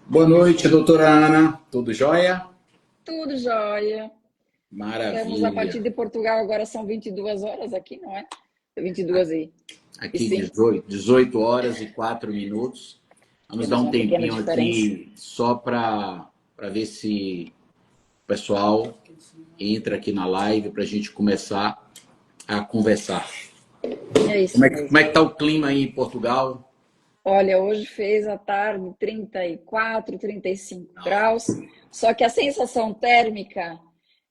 Boa noite, doutora Ana. Tudo jóia? Tudo jóia. Estamos a Maravilha. partir de Portugal, agora são 22 horas aqui, não é? 22 e Aqui 5. 18 horas e 4 minutos. Vamos dar Temos um uma pequena tempinho diferença. aqui só para ver se o pessoal entra aqui na live para a gente começar a conversar. É Como isso é que, como mesmo. é que tá o clima aí em Portugal? Olha, hoje fez à tarde 34, 35 graus, só que a sensação térmica,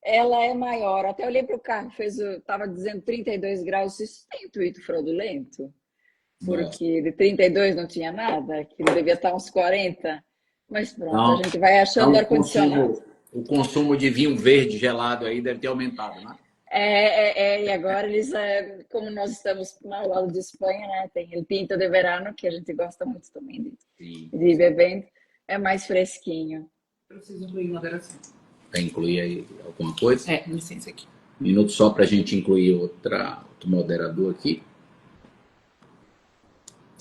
ela é maior. Até olhei para o carro, estava dizendo 32 graus, isso tem intuito fraudulento, Nossa. porque de 32 não tinha nada, aquilo devia estar uns 40. Mas pronto, a Então, gente vai então achando ar-condicionado. o consumo de vinho verde gelado aí deve ter aumentado, né? E agora como nós estamos ao lado de Espanha, né? Tem o Tinto de Verano, que a gente gosta muito também Sim. de ir bebendo, é mais fresquinho. Preciso incluir moderação. Quer incluir aí alguma coisa? Licença aqui. Minuto só para a gente incluir outro moderador aqui.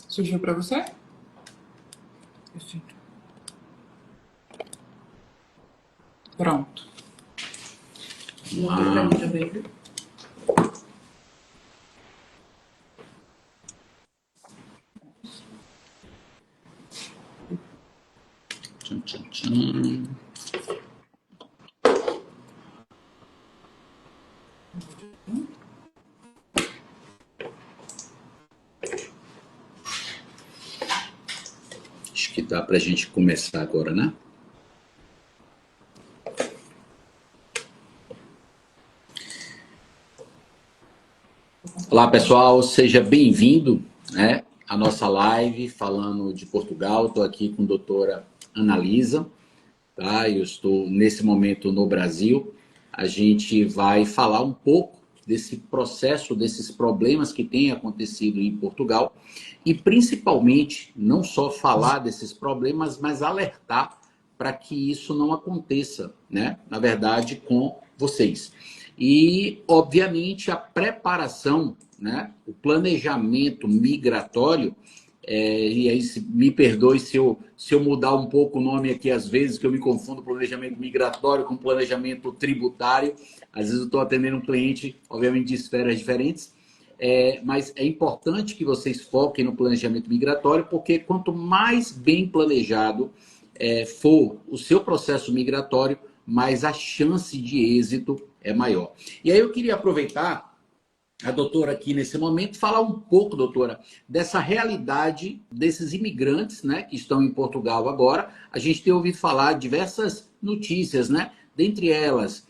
Surgiu para você? Perfeito. Pronto. Ah, Também, viu? tchan, tchan, tchan. Acho que dá para a gente começar agora, né? Olá, pessoal, seja bem-vindo, né, à nossa live falando de Portugal. Estou aqui com a doutora Analisa, tá? Eu estou nesse momento no Brasil. A gente vai falar um pouco desse processo, desses problemas que têm acontecido em Portugal e principalmente não só falar desses problemas, mas alertar para que isso não aconteça, né? Na verdade, com vocês. E, obviamente, a preparação, né? O planejamento migratório e aí, me perdoe se eu mudar um pouco o nome aqui, às vezes, que eu me confundo planejamento migratório com planejamento tributário. Às vezes eu estou atendendo um cliente, obviamente, de esferas diferentes. Mas é importante que vocês foquem no planejamento migratório, porque quanto mais bem planejado for o seu processo migratório, mais a chance de êxito é maior. E aí eu queria aproveitar a doutora aqui nesse momento, falar um pouco, doutora, dessa realidade desses imigrantes, né, que estão em Portugal agora. A gente tem ouvido falar diversas notícias, né, dentre elas,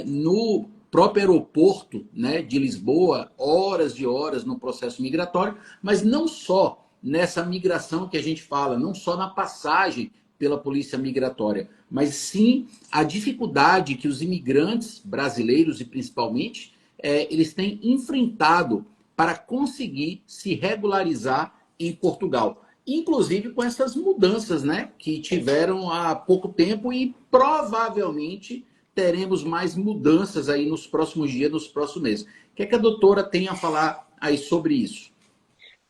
no próprio aeroporto, né, de Lisboa, horas e horas no processo migratório, mas não só nessa migração que a gente fala, não só na passagem pela polícia migratória, mas sim a dificuldade que os imigrantes brasileiros e principalmente eles têm enfrentado para conseguir se regularizar em Portugal. Inclusive com essas mudanças, né, que tiveram há pouco tempo e provavelmente teremos mais mudanças aí nos próximos dias, nos próximos meses. O que é que a doutora tem a falar aí sobre isso?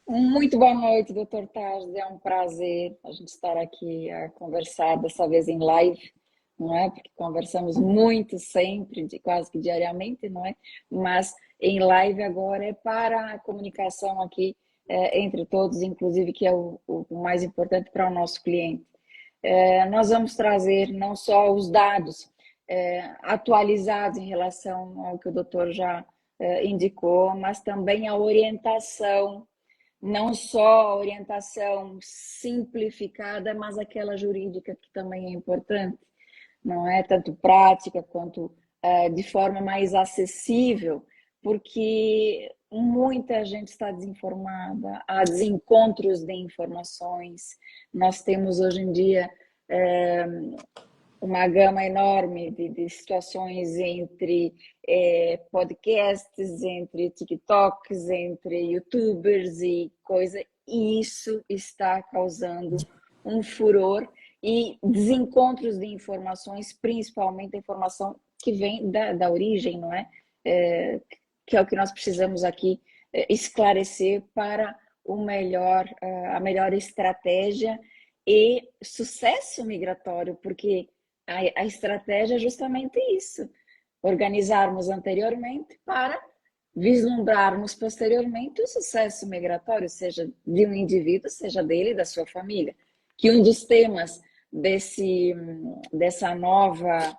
Muito boa noite, doutor Taz. É um prazer a gente estar aqui a conversar, dessa vez em live, não é? Porque conversamos muito sempre, quase que diariamente, não é? Mas em live agora é para a comunicação aqui entre todos, inclusive, que é o mais importante para o nosso cliente. Nós vamos trazer não só os dados atualizados em relação ao que o doutor já indicou, mas também a orientação, não só a orientação simplificada, mas aquela jurídica que também é importante, não é? Tanto prática quanto de forma mais acessível, porque muita gente está desinformada, há desencontros de informações. Nós temos hoje em dia uma gama enorme de situações entre podcasts, entre TikToks, entre YouTubers e coisa, e isso está causando um furor e desencontros de informações, principalmente a informação que vem da origem, não é? Que é o que nós precisamos aqui esclarecer para a melhor estratégia e sucesso migratório, porque a estratégia é justamente isso: organizarmos anteriormente para vislumbrarmos posteriormente o sucesso migratório, seja de um indivíduo, seja dele e da sua família. Que um dos temas dessa nova...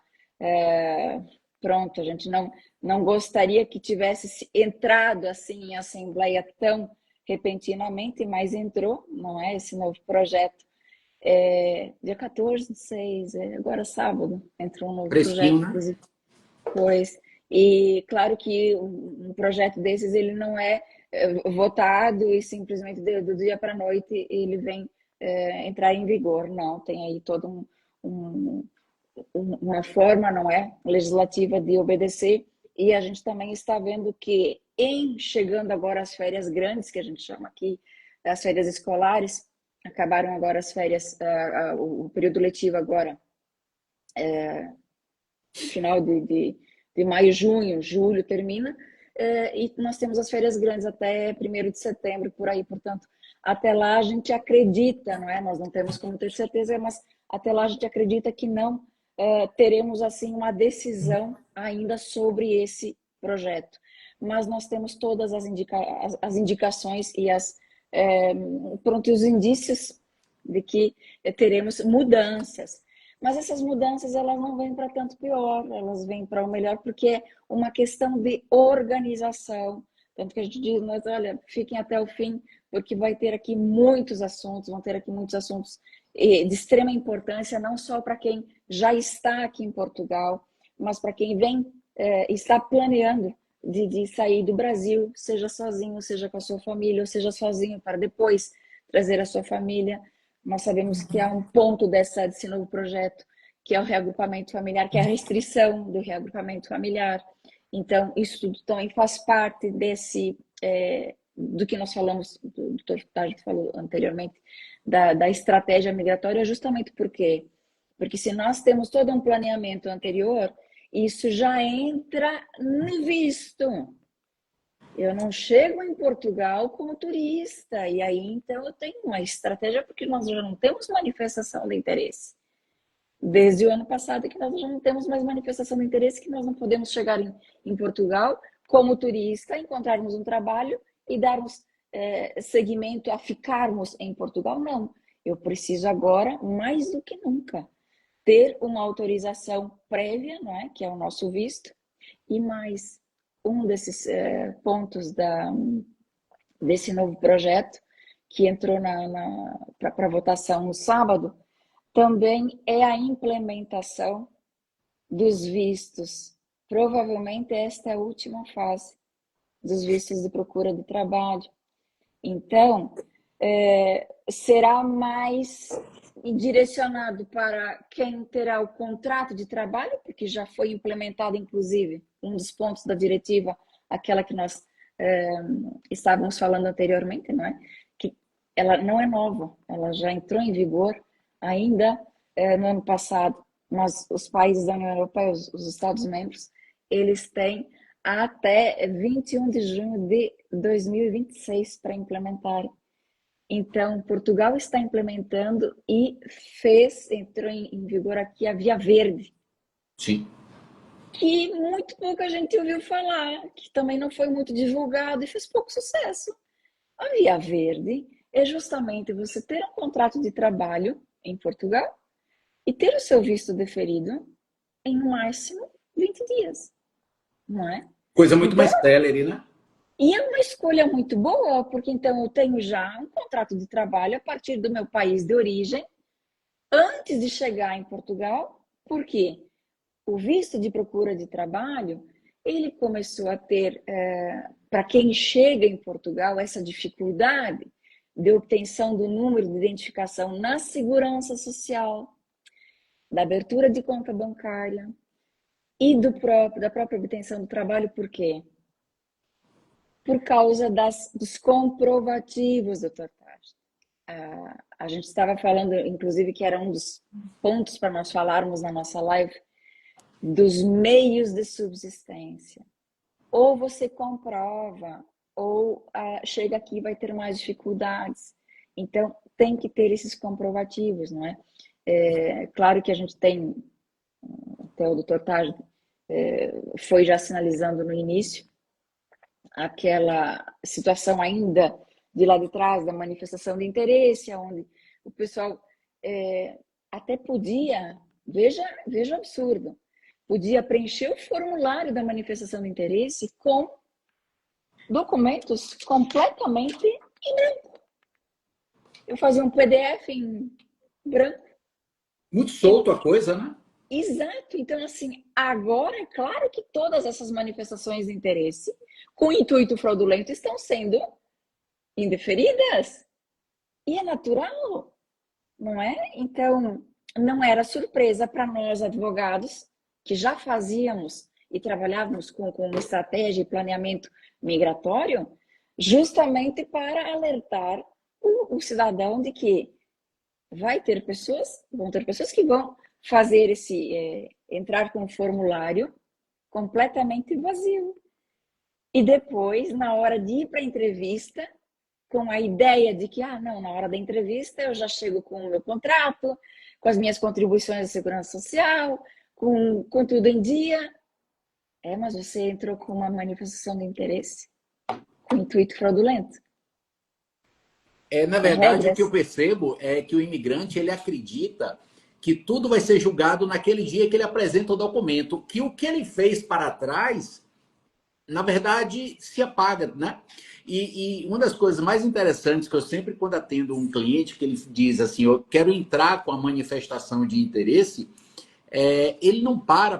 pronto, a gente não gostaria que tivesse entrado assim em assembleia tão repentinamente, mas entrou, não é? Esse novo projeto. Dia 14/6, agora sábado, entrou um novo Fresquinho, projeto, né? inclusive. Pois, e claro que um projeto desses, ele não é votado e simplesmente do dia para a noite ele vem entrar em vigor, não, tem aí todo uma forma, não é, legislativa de obedecer, e a gente também está vendo que chegando agora as férias grandes, que a gente chama aqui, as férias escolares, acabaram agora as férias, o período letivo agora, final de maio, junho, julho termina, e nós temos as férias grandes até 1º de setembro, por aí, portanto, até lá a gente acredita, não é? Nós não temos como ter certeza, mas até lá a gente acredita que não teremos, assim, uma decisão ainda sobre esse projeto. Mas nós temos todas as indicações e pronto, os indícios de que teremos mudanças. Mas essas mudanças, elas não vêm para tanto pior, elas vêm para o melhor, porque é uma questão de organização. Tanto que a gente diz, mas olha, fiquem até o fim, porque vai ter aqui muitos assuntos, vão ter aqui muitos assuntos de extrema importância, não só para quem já está aqui em Portugal, mas para quem está planeando de sair do Brasil, seja sozinho, seja com a sua família, ou seja sozinho para depois trazer a sua família. Nós sabemos que há um ponto desse novo projeto, que é o reagrupamento familiar, que é a restrição do reagrupamento familiar. Então, isso tudo também faz parte do que nós falamos, o doutor Tarde falou anteriormente, da estratégia migratória, justamente porque se nós temos todo um planeamento anterior, isso já entra no visto. Eu não chego em Portugal como turista, e aí então eu tenho uma estratégia, porque nós já não temos manifestação de interesse. Desde o ano passado que nós já não temos mais manifestação de interesse, que nós não podemos chegar em Portugal como turista, encontrarmos um trabalho e darmos seguimento a ficarmos em Portugal. Não, eu preciso agora, mais do que nunca, ter uma autorização prévia, não é? Que é o nosso visto, e mais um desses pontos desse novo projeto que entrou para votação no sábado, também é a implementação dos vistos. Provavelmente esta é a última fase dos vistos de procura de trabalho. Então, será mais direcionado para quem terá o contrato de trabalho, porque já foi implementado, inclusive, um dos pontos da diretiva, aquela que nós estávamos falando anteriormente, não é? Que ela não é nova, ela já entrou em vigor ainda no ano passado, mas os países da União Europeia, os Estados-membros, eles têm até 21 de junho de 2026 para implementarem. Então, Portugal está implementando e entrou em vigor aqui a Via Verde. Sim. Que muito pouca gente ouviu falar, que também não foi muito divulgado e fez pouco sucesso. A Via Verde é justamente você ter um contrato de trabalho em Portugal e ter o seu visto deferido em no máximo 20 dias, não é? Coisa muito Então, mais célere, né? e é uma escolha muito boa, porque então eu tenho já um contrato de trabalho a partir do meu país de origem, antes de chegar em Portugal, porque o visto de procura de trabalho, ele começou a ter, para quem chega em Portugal, essa dificuldade de obtenção do número de identificação na segurança social, da abertura de conta bancária e da própria obtenção do trabalho, por quê? Por causa dos comprovativos, doutor Tati. A gente estava falando, inclusive, que era um dos pontos para nós falarmos na nossa live, dos meios de subsistência. Ou você comprova, ou chega aqui e vai ter mais dificuldades. Então, tem que ter esses comprovativos, não é? Claro que a gente tem, até o doutor Taj foi já sinalizando no início, aquela situação ainda de lá de trás da manifestação de interesse, onde o pessoal até podia, veja o absurdo, podia preencher o formulário da manifestação de interesse com documentos completamente em branco. Eu fazia um PDF em branco. Muito solto a coisa, né? Exato. Então, assim, agora é claro que todas essas manifestações de interesse com intuito fraudulento estão sendo indeferidas. E é natural, não é? Então, não era surpresa para nós, advogados, que já fazíamos e trabalhávamos com uma estratégia e planeamento migratório, justamente para alertar o cidadão de que vão ter pessoas que vão fazer entrar com um formulário completamente vazio. E depois, na hora de ir para a entrevista, com a ideia de que, não, na hora da entrevista eu já chego com o meu contrato, com as minhas contribuições de segurança social, com tudo em dia. Mas você entrou com uma manifestação de interesse com intuito fraudulento. Na verdade, o que eu percebo é que o imigrante, ele acredita que tudo vai ser julgado naquele dia que ele apresenta o documento, que o que ele fez para trás, na verdade, se apaga, né? E uma das coisas mais interessantes que eu sempre, quando atendo um cliente, que ele diz assim, eu quero entrar com a manifestação de interesse, ele não para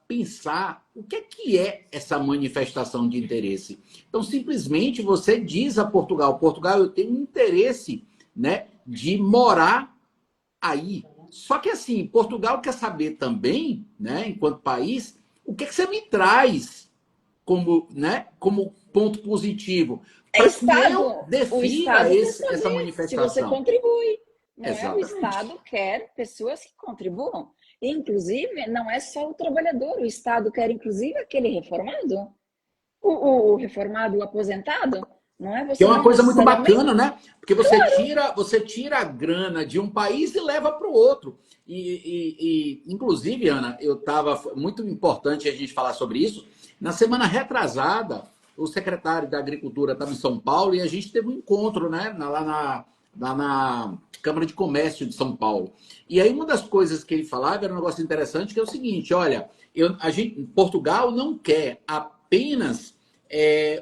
pensar o que é essa manifestação de interesse. Então, simplesmente você diz a Portugal, eu tenho interesse, né, de morar aí. Só que assim, Portugal quer saber também, né, enquanto país, o que você me traz como, né, como ponto positivo. Para que eu defina essa manifestação. Se você contribui. Não Exatamente. O Estado quer pessoas que contribuam. E, inclusive, não é só o trabalhador. O Estado quer, inclusive, aquele reformado. O reformado, o aposentado. Não é? Que é uma coisa muito bacana, né? Porque você tira a grana de um país e leva para o outro. Inclusive, Ana, muito importante a gente falar sobre isso. Na semana retrasada, o secretário da Agricultura estava em São Paulo e a gente teve um encontro, né? Lá na Câmara de Comércio de São Paulo. E aí uma das coisas que ele falava era um negócio interessante, que é o seguinte, olha, Portugal não quer apenas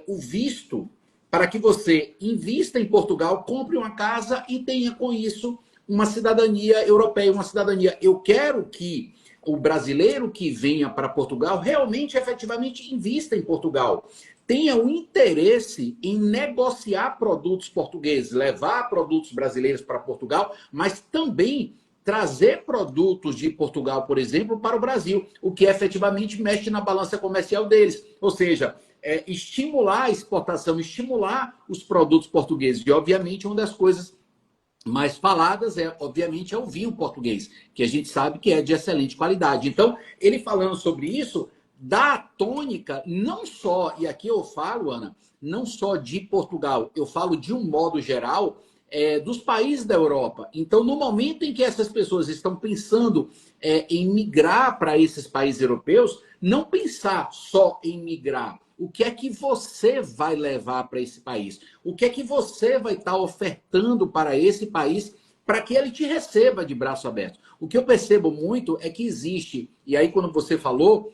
o visto para que você invista em Portugal, compre uma casa e tenha com isso uma cidadania europeia, uma cidadania. Eu quero que o brasileiro que venha para Portugal realmente, efetivamente, invista em Portugal. Tenha o interesse em negociar produtos portugueses, levar produtos brasileiros para Portugal, mas também trazer produtos de Portugal, por exemplo, para o Brasil, o que efetivamente mexe na balança comercial deles. Ou seja, estimular a exportação, estimular os produtos portugueses. E, obviamente, uma das coisas mais faladas obviamente, é o vinho português, que a gente sabe que é de excelente qualidade. Então, ele falando sobre isso, dá tônica não só, e aqui eu falo, Ana, não só de Portugal, eu falo de um modo geral, dos países da Europa. Então, no momento em que essas pessoas estão pensando em migrar para esses países europeus, não pensar só em migrar. O que é que você vai levar para esse país? O que é que você vai estar ofertando para esse país para que ele te receba de braço aberto? O que eu percebo muito é que existe, e aí quando você falou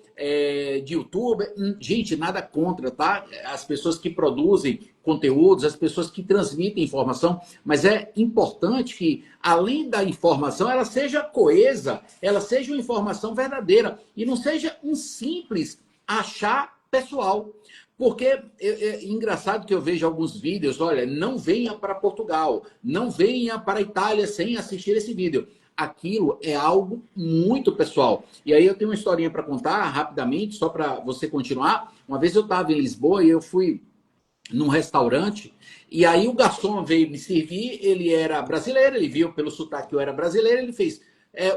de YouTube, gente, nada contra, tá? As pessoas que produzem conteúdos, as pessoas que transmitem informação, mas é importante que, além da informação, ela seja coesa, ela seja uma informação verdadeira e não seja um simples achar pessoal. Porque é engraçado que eu vejo alguns vídeos, olha, não venha para Portugal, não venha para a Itália sem assistir esse vídeo. Aquilo é algo muito pessoal. E aí eu tenho uma historinha para contar rapidamente, só para você continuar. Uma vez eu estava em Lisboa e eu fui num restaurante, e aí o garçom veio me servir, ele era brasileiro, ele viu pelo sotaque que eu era brasileiro, ele fez,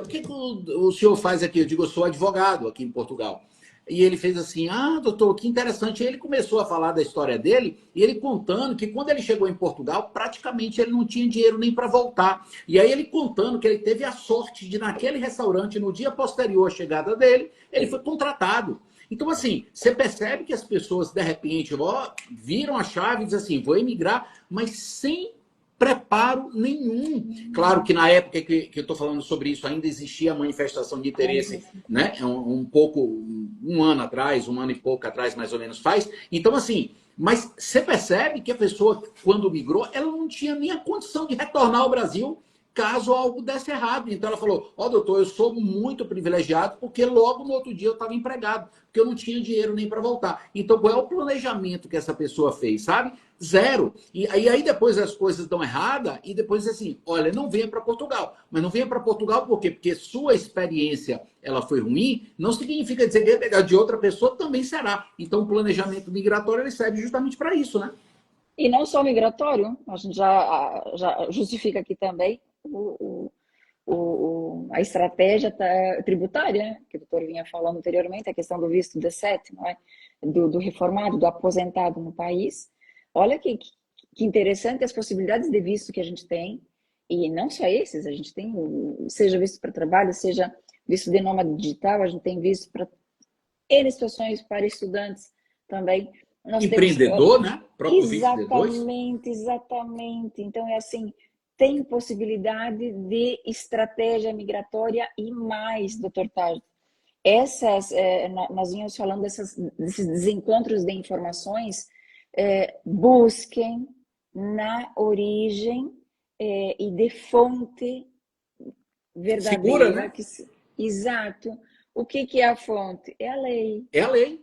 o que o senhor faz aqui? Eu digo, eu sou advogado aqui em Portugal. E ele fez assim, ah, doutor, que interessante. E ele começou a falar da história dele, e ele contando que quando ele chegou em Portugal, praticamente ele não tinha dinheiro nem para voltar. E aí ele contando que ele teve a sorte de, naquele restaurante, no dia posterior à chegada dele, ele foi contratado. Então, assim, você percebe que as pessoas, de repente, ó, viram a chave e dizem assim, vou emigrar, mas sem preparo nenhum. Claro que na época que eu estou falando sobre isso, ainda existia a manifestação de interesse, né? Um ano atrás, um ano e pouco atrás, mais ou menos, faz. Então, assim, mas você percebe que a pessoa, quando migrou, ela não tinha nem a condição de retornar ao Brasil caso algo desse errado. Então ela falou, ó, doutor, eu sou muito privilegiado porque logo no outro dia eu estava empregado, porque eu não tinha dinheiro nem para voltar. Então qual é o planejamento que essa pessoa fez, sabe? Zero. E aí depois as coisas dão errada e depois assim, olha, não venha para Portugal. Mas não venha para Portugal por quê? Porque sua experiência ela foi ruim, não significa dizer que a de outra pessoa também será. Então o planejamento migratório ele serve justamente para isso, né? E não só migratório, a gente já justifica aqui também a estratégia tributária, né, que o doutor vinha falando anteriormente, a questão do visto D7, não é? Do reformado, do aposentado no país. Olha que interessante as possibilidades de visto que a gente tem, e não só esses, a gente tem, seja visto para trabalho, seja visto de nômade digital, a gente tem visto para N situações, para estudantes também. Nós empreendedor, temos, né? Próprio visto D2. exatamente. Então, é assim, tem possibilidade de estratégia migratória e mais, doutor Taj. Nós vínhamos falando desses desencontros de informações, busquem na origem e de fonte verdadeira. Segura, né? Exato. O que é a fonte? É a lei. É a lei.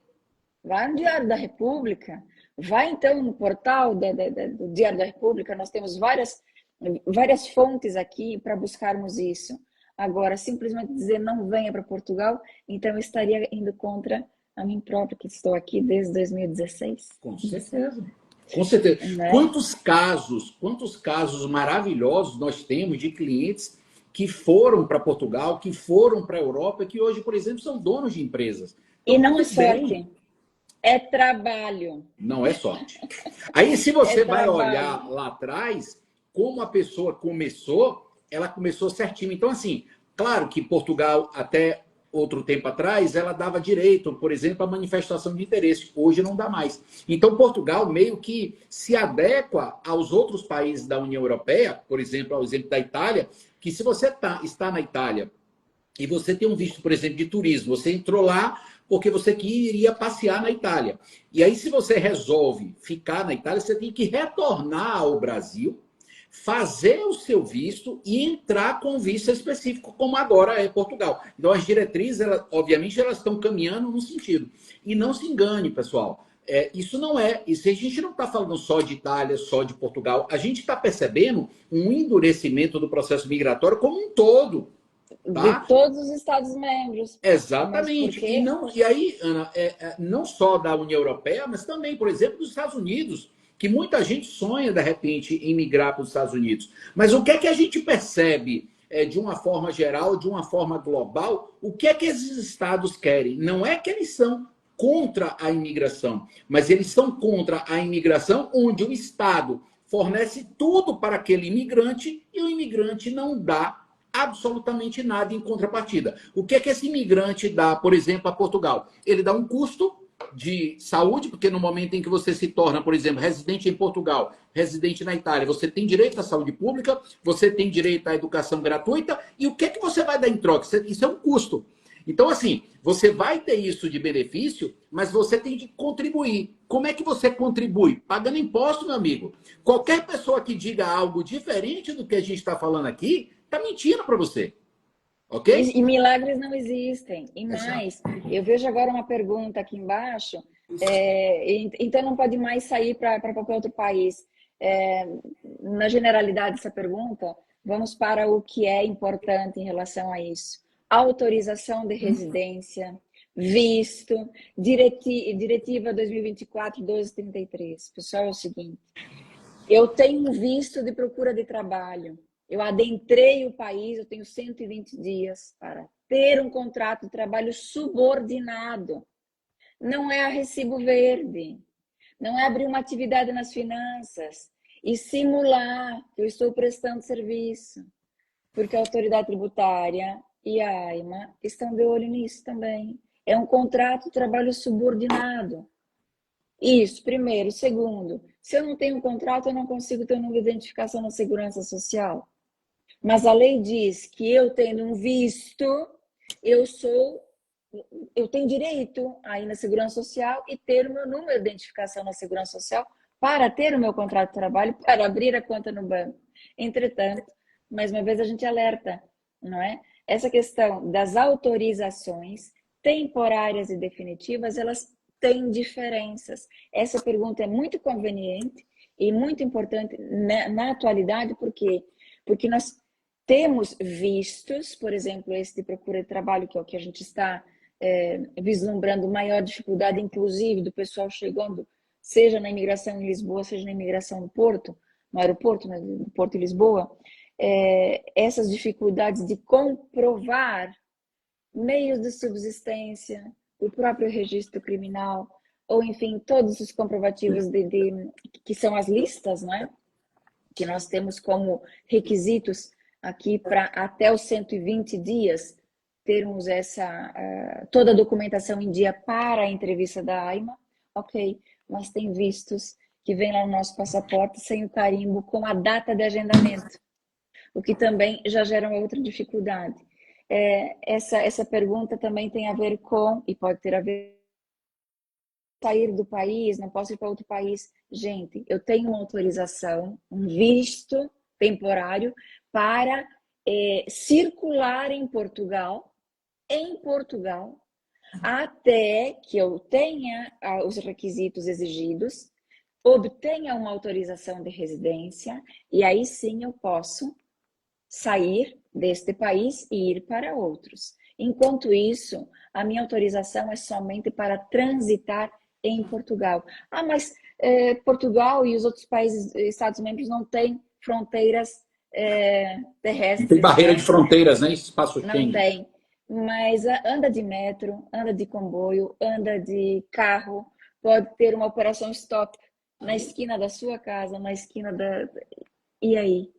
Vai no Diário da República, vai então no portal do Diário da República, nós temos várias fontes aqui para buscarmos isso. Agora, simplesmente dizer não venha para Portugal, então eu estaria indo contra a mim própria, que estou aqui desde 2016. Com certeza. Com certeza. Né? Quantos casos maravilhosos nós temos de clientes que foram para Portugal, que foram para a Europa, que hoje, por exemplo, são donos de empresas. Então, e não é tudo bem. sorte, é trabalho. Não é sorte. Aí, se você vai trabalho. olhar lá atrás, como a pessoa começou, ela começou certinho. Então, assim, claro que Portugal, até outro tempo atrás, ela dava direito, por exemplo, à manifestação de interesse. Hoje não dá mais. Então, Portugal meio que se adequa aos outros países da União Europeia, por exemplo, ao exemplo da Itália, que se você está na Itália e você tem um visto, por exemplo, de turismo, você entrou lá porque você iria passear na Itália. E aí, se você resolve ficar na Itália, você tem que retornar ao Brasil, fazer o seu visto e entrar com um visto específico, como agora é Portugal. Então, as diretrizes, obviamente, elas estão caminhando no sentido. E não se engane, pessoal. Isso não é... Isso a gente não está falando só de Itália, só de Portugal. A gente está percebendo um endurecimento do processo migratório como um todo. Tá? De todos os Estados-membros. Exatamente. E aí, Ana, não só da União Europeia, mas também, por exemplo, dos Estados Unidos, que muita gente sonha, de repente, em migrar para os Estados Unidos. Mas o que é que a gente percebe, de uma forma geral, de uma forma global, o que é que esses estados querem? Não é que eles são contra a imigração, mas eles são contra a imigração onde o Estado fornece tudo para aquele imigrante e o imigrante não dá absolutamente nada em contrapartida. O que é que esse imigrante dá, por exemplo, a Portugal? Ele dá um custo de saúde, porque no momento em que você se torna, por exemplo, residente em Portugal, residente na Itália, você tem direito à saúde pública, você tem direito à educação gratuita, e o que é que você vai dar em troca? Isso é um custo. Então, assim, você vai ter isso de benefício, mas você tem que contribuir. Como é que você contribui? Pagando imposto, meu amigo. Qualquer pessoa que diga algo diferente do que a gente está falando aqui, está mentindo para você. Ok? E milagres não existem. E mais, eu vejo agora uma pergunta aqui embaixo. Então não pode mais sair para qualquer outro país. Na generalidade dessa pergunta, vamos para o que é importante em relação a isso. Autorização de residência, visto, diretiva 2024-1233. Pessoal, é o seguinte, eu tenho um visto de procura de trabalho, eu adentrei o país, eu tenho 120 dias para ter um contrato de trabalho subordinado. não é a recibo verde, não é abrir uma atividade nas finanças e simular que eu estou prestando serviço, porque a autoridade tributária e a AIMA estão de olho nisso também. É um contrato de trabalho subordinado. Isso, primeiro. Segundo, se eu não tenho um contrato, eu não consigo ter um número de identificação na Segurança Social. Mas a lei diz que eu tendo um visto, eu tenho direito a ir na Segurança Social e ter o meu número de identificação na Segurança Social para ter o meu contrato de trabalho, para abrir a conta no banco. Entretanto, mais uma vez a gente alerta, não é? Essa questão das autorizações temporárias e definitivas, elas têm diferenças. Essa pergunta é muito conveniente e muito importante na atualidade, porque nós temos vistos, por exemplo, esse de procura de trabalho, que é o que a gente está vislumbrando maior dificuldade, inclusive, do pessoal chegando, seja na imigração em Lisboa, seja na imigração no Porto, no aeroporto, né, do Porto de Lisboa, essas dificuldades de comprovar meios de subsistência, o próprio registro criminal, ou enfim, todos os comprovativos que são as listas, não é? Que nós temos como requisitos aqui para até os 120 dias termos toda a documentação em dia para a entrevista da AIMA, ok, mas tem vistos que vem lá no nosso passaporte sem o carimbo com a data de agendamento, o que também já gera uma outra dificuldade. Essa pergunta também tem a ver com, e pode ter a ver com sair do país, não posso ir para outro país. Gente, eu tenho uma autorização, um visto temporário para circular em Portugal, até que eu tenha os requisitos exigidos, obtenha uma autorização de residência, e aí sim eu posso sair deste país e ir para outros. Enquanto isso, a minha autorização é somente para transitar em Portugal. Ah, mas Portugal e os outros países, Estados-membros, não têm fronteiras terrestres. Tem barreira de fronteiras, né? Espaço Schengen. Não tem. Mas anda de metro, anda de comboio, anda de carro, pode ter uma operação stop na esquina da sua casa, na esquina da... E aí?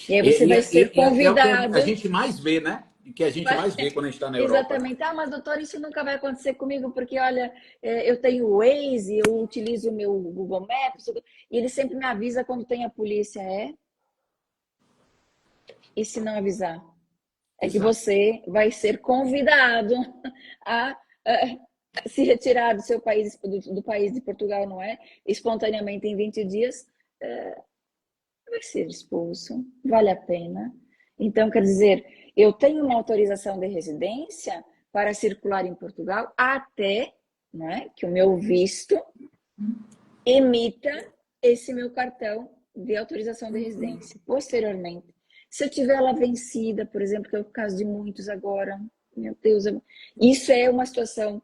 E aí você vai ser convidado. É o que a gente mais vê, né? O que a gente mais vê quando a gente está na Europa. Exatamente. Ah, mas doutor, isso nunca vai acontecer comigo, porque olha, eu tenho o Waze, eu utilizo o meu Google Maps, e ele sempre me avisa quando tem a polícia. E se não avisar? É que você vai ser convidado a se retirar do seu país, do país de Portugal, não é? Espontaneamente em 20 dias, vai ser expulso, vale a pena. Então, quer dizer, eu tenho uma autorização de residência para circular em Portugal até, não é, que o meu visto emita esse meu cartão de autorização de residência. Posteriormente, se eu tiver ela vencida, por exemplo, que é o caso de muitos agora, meu Deus, isso é uma situação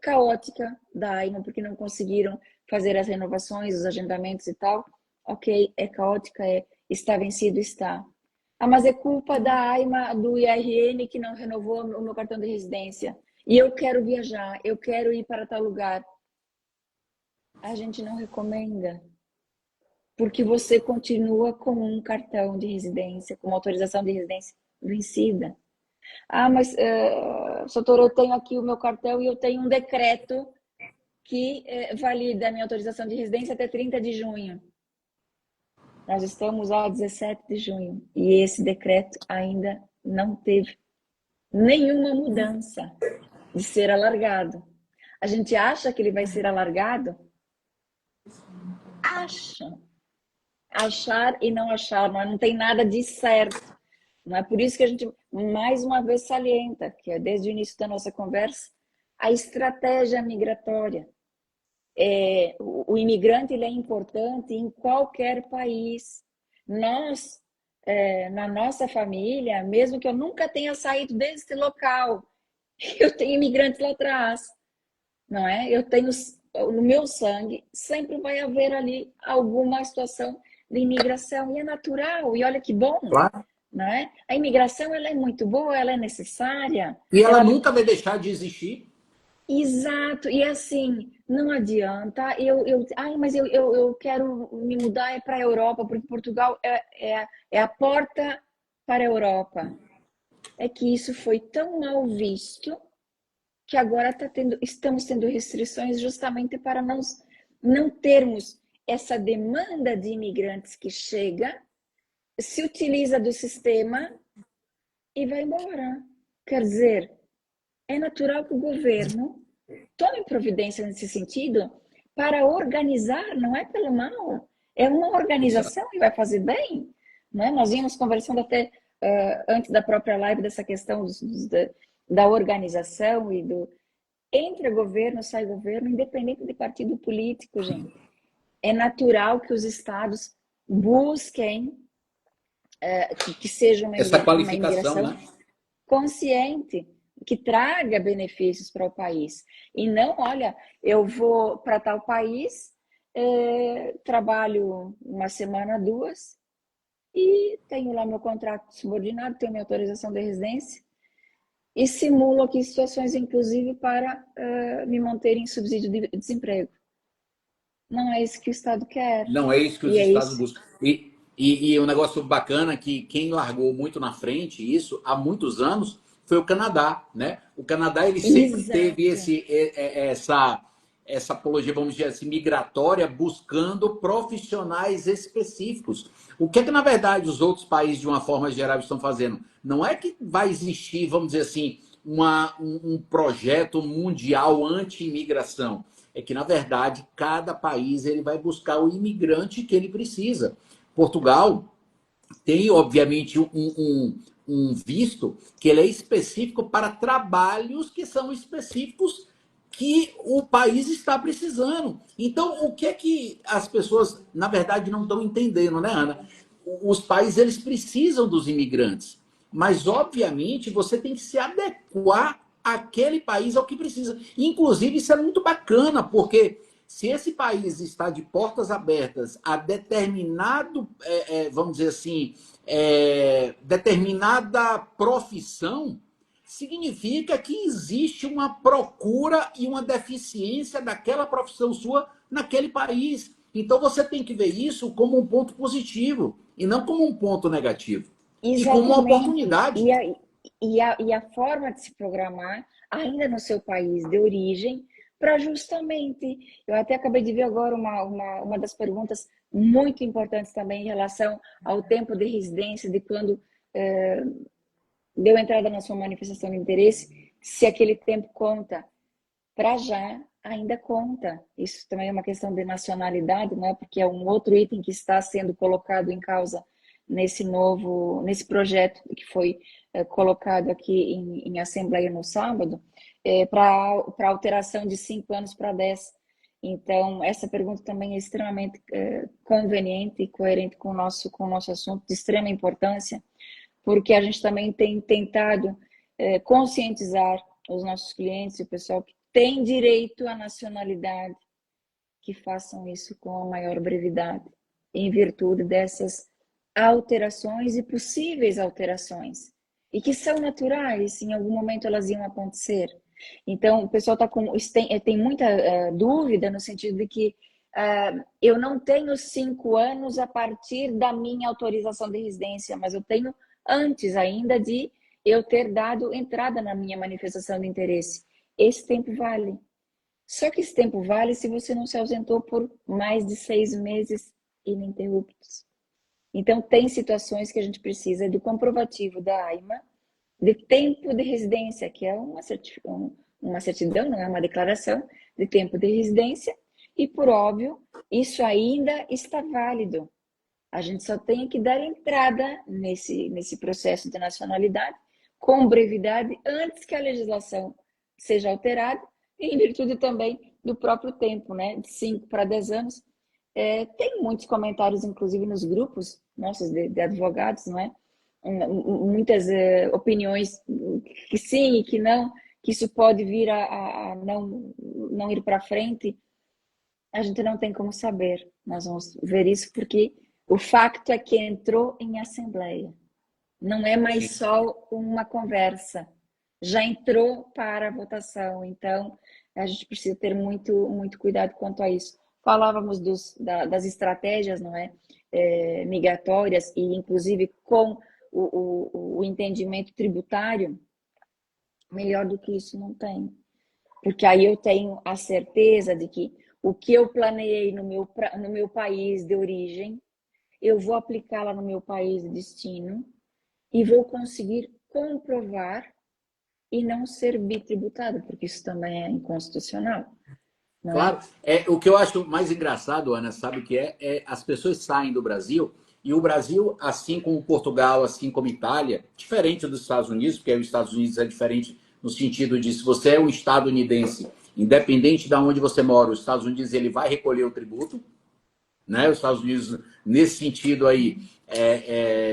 caótica da AIMA, porque não conseguiram fazer as renovações, os agendamentos e tal. Ok, é caótica, está vencido, está. Ah, mas é culpa da AIMA, do IRN, que não renovou o meu cartão de residência. E eu quero viajar, eu quero ir para tal lugar. A gente não recomenda. Porque você continua com um cartão de residência, com uma autorização de residência vencida. Ah, mas, doutor, eu tenho aqui o meu cartão e eu tenho um decreto que valida a minha autorização de residência até 30 de junho. Nós estamos a 17 de junho e esse decreto ainda não teve nenhuma mudança de ser alargado. A gente acha que ele vai ser alargado? Acha. Achar e não achar, não tem nada de certo. Não é por isso que a gente, mais uma vez, salienta, que é desde o início da nossa conversa, a estratégia migratória. O imigrante ele é importante em qualquer país. Nós, na nossa família, mesmo que eu nunca tenha saído desse local, eu tenho imigrantes lá atrás, não é? Eu tenho, no meu sangue, sempre vai haver ali alguma situação de imigração, e é natural, e olha que bom, claro. Não é? A imigração ela é muito boa, ela é necessária. E ela nunca vai deixar de existir. Exato, e assim, não adianta, mas eu quero me mudar para a Europa, porque Portugal é a porta para a Europa. É que isso foi tão mal visto que agora estamos tendo restrições justamente para não termos essa demanda de imigrantes que chega, se utiliza do sistema e vai embora. Quer dizer, é natural que o governo tome providência nesse sentido para organizar, não é pelo mal, é uma Exato. organização e vai fazer bem. Não é? Nós íamos conversando até antes da própria live dessa questão da organização e do entra governo, sai governo, independente de partido político, gente. É natural que os estados busquem que seja Essa uma qualificação, imigração né? consciente, que traga benefícios para o país. E não, olha, eu vou para tal país, trabalho uma semana, duas, e tenho lá meu contrato subordinado, tenho minha autorização de residência, e simulo aqui situações, inclusive, para me manter em subsídio de desemprego. Não é isso que o Estado quer. Não é isso que os E é estados isso. buscam. E um negócio bacana que quem largou muito na frente isso há muitos anos foi o Canadá, né? O Canadá ele sempre teve Exato. essa apologia, vamos dizer assim, migratória, buscando profissionais específicos. O que na verdade os outros países de uma forma geral estão fazendo? Não é que vai existir, vamos dizer assim, um projeto mundial anti-imigração. É que, na verdade, cada país ele vai buscar o imigrante que ele precisa. Portugal tem, obviamente, um visto que ele é específico para trabalhos que são específicos que o país está precisando. Então, o que é que as pessoas, na verdade, não estão entendendo, né, Ana? Os países eles precisam dos imigrantes, mas, obviamente, você tem que se adequar àquele país ao que precisa. Inclusive, isso é muito bacana, porque se esse país está de portas abertas a determinado, vamos dizer assim, determinada profissão, significa que existe uma procura e uma deficiência daquela profissão sua naquele país. Então você tem que ver isso como um ponto positivo e não como um ponto negativo. E como uma Exatamente. oportunidade. E a forma de se programar, ainda no seu país de origem, para justamente. Eu até acabei de ver agora uma das perguntas muito importantes também em relação ao tempo de residência, de quando deu entrada na sua manifestação de interesse, se aquele tempo conta. Para já, ainda conta. Isso também é uma questão de nacionalidade, não é? Porque é um outro item que está sendo colocado em causa nesse projeto que foi colocado aqui em Assembleia no sábado, para alteração de 5 anos para 10. Então, essa pergunta também é extremamente conveniente e coerente com o nosso assunto, de extrema importância, porque a gente também tem tentado conscientizar os nossos clientes e o pessoal que tem direito à nacionalidade, que façam isso com a maior brevidade, em virtude dessas alterações e possíveis alterações, e que são naturais, em algum momento elas iam acontecer. Então, o pessoal tem muita dúvida no sentido de que eu não tenho 5 anos a partir da minha autorização de residência, mas eu tenho antes ainda de eu ter dado entrada na minha manifestação de interesse. Esse tempo vale. Só que esse tempo vale se você não se ausentou por mais de 6 meses ininterruptos. Então, tem situações que a gente precisa do comprovativo da AIMA de tempo de residência, que é uma certidão, não é uma declaração de tempo de residência, e por óbvio, isso ainda está válido. A gente só tem que dar entrada nesse processo de nacionalidade com brevidade antes que a legislação seja alterada, em virtude também do próprio tempo, né? De 5 para 10 anos. Tem muitos comentários, inclusive, nos grupos nossos de advogados, não é? Muitas opiniões que sim e que não, que isso pode vir a não ir para frente. A gente não tem como saber. Nós vamos ver isso porque o facto é que entrou em assembleia. Não é mais Sim. só uma conversa. já entrou para a votação. Então, a gente precisa ter muito cuidado quanto a isso. Falávamos das estratégias, não é? Migratórias, e inclusive com o entendimento tributário, melhor do que isso não tem. Porque aí eu tenho a certeza de que o que eu planeei no meu país de origem, eu vou aplicar lá no meu país de destino e vou conseguir comprovar e não ser bitributado, porque isso também é inconstitucional, não é? Claro, o que eu acho mais engraçado, Ana, sabe o que as pessoas saem do Brasil e o Brasil, assim como Portugal, assim como Itália, diferente dos Estados Unidos, porque os Estados Unidos é diferente no sentido de se você é um estadunidense, independente de onde você mora, os Estados Unidos ele vai recolher o tributo, né? Os Estados Unidos, nesse sentido aí,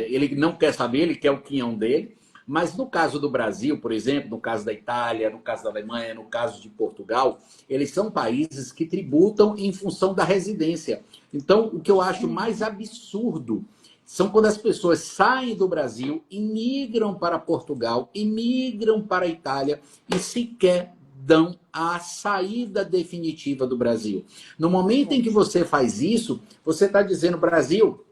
ele não quer saber, ele quer o quinhão dele. Mas no caso do Brasil, por exemplo, no caso da Itália, no caso da Alemanha, no caso de Portugal, eles são países que tributam em função da residência. Então, o que eu acho mais absurdo são quando as pessoas saem do Brasil e migram para Portugal, e migram para a Itália e sequer dão a saída definitiva do Brasil. No momento em que você faz isso, você está dizendo, Brasil,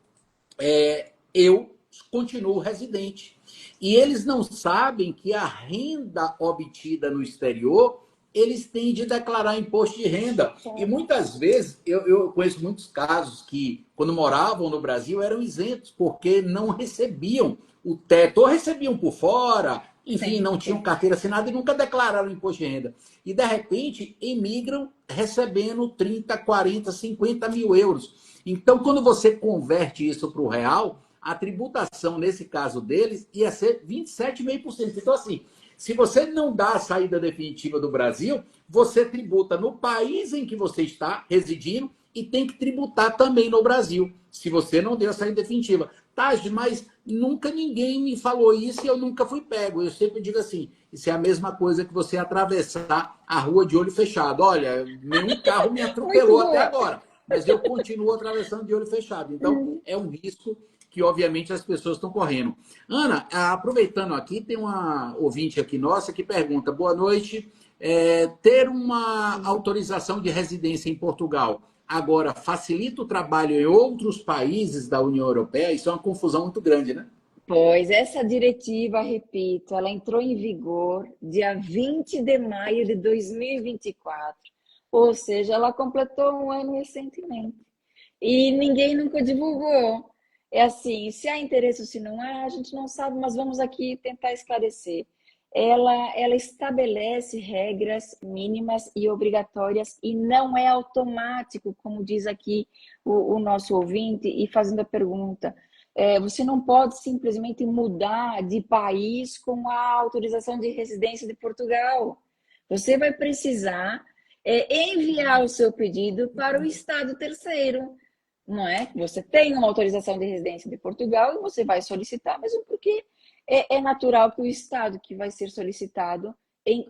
eu continuo residente. E eles não sabem que a renda obtida no exterior, eles têm de declarar imposto de renda. E muitas vezes, eu conheço muitos casos que, quando moravam no Brasil, eram isentos, porque não recebiam o teto, ou recebiam por fora, enfim, não tinham carteira assinada e nunca declararam imposto de renda. E, de repente, emigram recebendo 30, 40, 50 mil euros. Então, quando você converte isso para o real, a tributação, nesse caso deles, ia ser 27,5%. Então, assim, se você não dá a saída definitiva do Brasil, você tributa no país em que você está residindo e tem que tributar também no Brasil, se você não deu a saída definitiva. Taj, mas nunca ninguém me falou isso e eu nunca fui pego. Eu sempre digo assim, isso é a mesma coisa que você atravessar a rua de olho fechado. Olha, nenhum carro me atropelou até agora, mas eu continuo atravessando de olho fechado. Então, é um risco que, obviamente, as pessoas estão correndo. Ana, aproveitando aqui, tem uma ouvinte aqui nossa que pergunta, boa noite, ter uma autorização de residência em Portugal agora facilita o trabalho em outros países da União Europeia? Isso é uma confusão muito grande, né? Pois, essa diretiva, repito, ela entrou em vigor dia 20 de maio de 2024, ou seja, ela completou um ano recentemente. E ninguém nunca divulgou. É assim, se há interesse ou se não há, a gente não sabe, mas vamos aqui tentar esclarecer. Ela estabelece regras mínimas e obrigatórias e não é automático, como diz aqui o nosso ouvinte e fazendo a pergunta. Você não pode simplesmente mudar de país com a autorização de residência de Portugal. Você vai precisar enviar o seu pedido para o Estado terceiro, não é? Você tem uma autorização de residência de Portugal e você vai solicitar, mesmo porque é natural que o Estado que vai ser solicitado,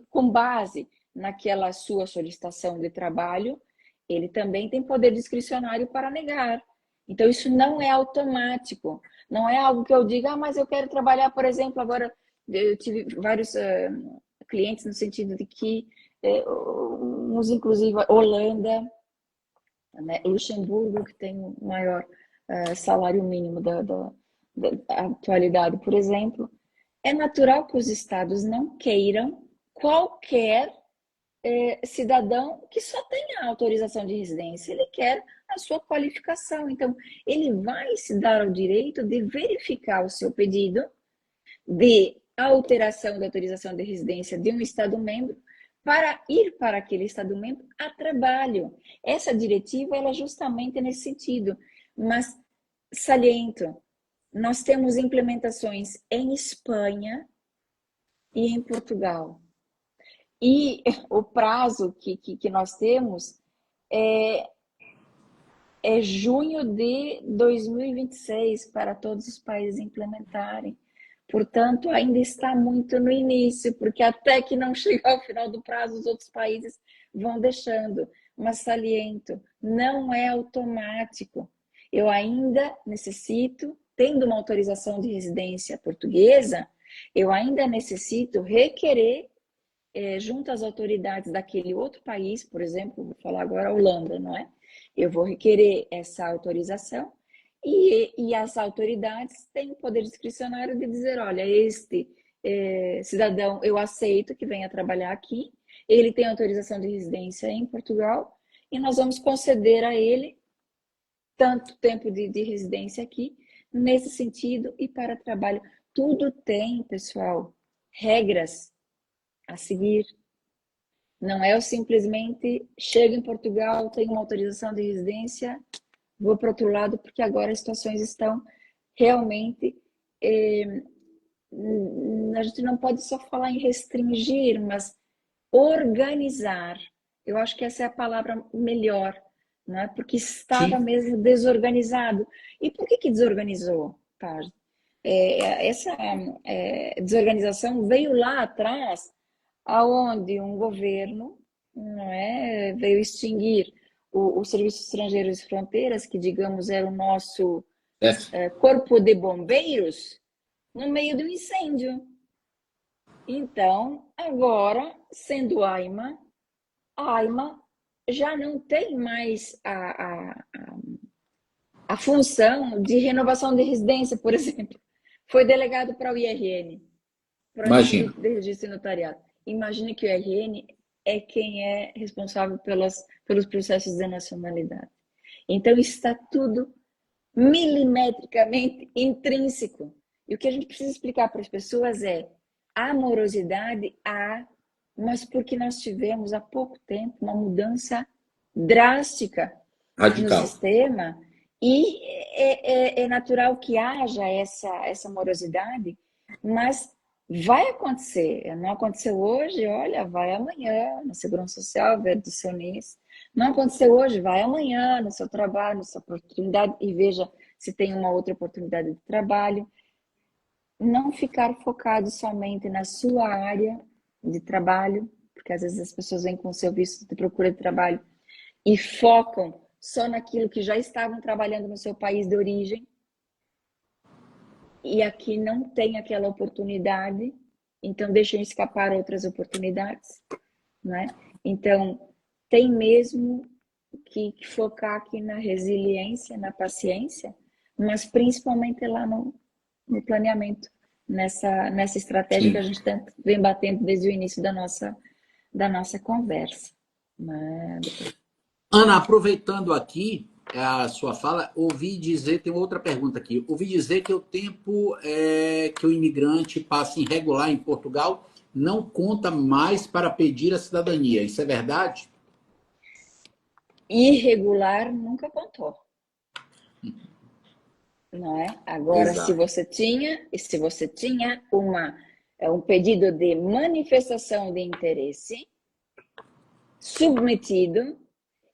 com base naquela sua solicitação de trabalho, ele também tem poder discricionário para negar. Então, isso não é automático. Não é algo que eu diga, mas eu quero trabalhar, por exemplo, agora eu tive vários clientes no sentido de que, uns inclusive, Holanda, né, Luxemburgo, que tem o maior salário mínimo da atualidade, por exemplo, é natural que os estados não queiram qualquer cidadão que só tenha autorização de residência, ele quer a sua qualificação. Então, ele vai se dar ao direito de verificar o seu pedido de alteração da autorização de residência de um Estado-membro para ir para aquele Estado-membro a trabalho. Essa diretiva ela é justamente nesse sentido, mas saliento, nós temos implementações em Espanha e em Portugal. E o prazo que nós temos é junho de 2026 para todos os países implementarem. Portanto, ainda está muito no início, porque até que não chegar ao final do prazo, os outros países vão deixando. Mas saliento, não é automático. Eu ainda necessito, tendo uma autorização de residência portuguesa, eu ainda necessito requerer junto às autoridades daquele outro país, por exemplo, vou falar agora a Holanda, não é? Eu vou requerer essa autorização e as autoridades têm o poder discricionário de dizer, olha, este cidadão eu aceito que venha trabalhar aqui, ele tem autorização de residência em Portugal e nós vamos conceder a ele tanto tempo de residência aqui, nesse sentido e para trabalho. Tudo tem, pessoal, regras a seguir. Não é eu simplesmente chego em Portugal, tenho uma autorização de residência, vou para o outro lado, porque agora as situações estão realmente... a gente não pode só falar em restringir, mas organizar. Eu acho que essa é a palavra melhor, não é? Porque estava mesmo desorganizado. E por que desorganizou, Taj? Essa desorganização veio lá atrás, aonde um governo, não é, veio extinguir o Serviço Estrangeiro de Fronteiras, que digamos era o nosso corpo de bombeiros, no meio do incêndio. Então, agora, sendo a AIMA já não tem mais a função de renovação de residência, por exemplo. Foi delegado para o IRN, para o de registro e notariado. Imagine que o IRN é quem é responsável pelos processos de nacionalidade. Então, está tudo milimetricamente intrínseco. E o que a gente precisa explicar para as pessoas é a morosidade mas porque nós tivemos há pouco tempo uma mudança drástica no sistema e é natural que haja essa morosidade, mas vai acontecer. Não aconteceu hoje, olha, vai amanhã na Segurança Social, ver do seu NIS. Não aconteceu hoje, vai amanhã no seu trabalho, na sua oportunidade e veja se tem uma outra oportunidade de trabalho. Não ficar focado somente na sua área de trabalho, porque às vezes as pessoas vêm com o seu visto de procura de trabalho e focam só naquilo que já estavam trabalhando no seu país de origem e aqui não tem aquela oportunidade, então deixam escapar outras oportunidades, né? Então, tem mesmo que focar aqui na resiliência, na paciência, mas principalmente lá no planeamento, nessa estratégia que a gente vem batendo desde o início da nossa conversa. Ana, aproveitando aqui a sua fala, ouvi dizer, tem outra pergunta aqui, ouvi dizer que o tempo que o imigrante passa irregular em Portugal não conta mais para pedir a cidadania. Isso é verdade? Irregular nunca contou. Não é? Agora, Exato. se você tinha um pedido de manifestação de interesse submetido,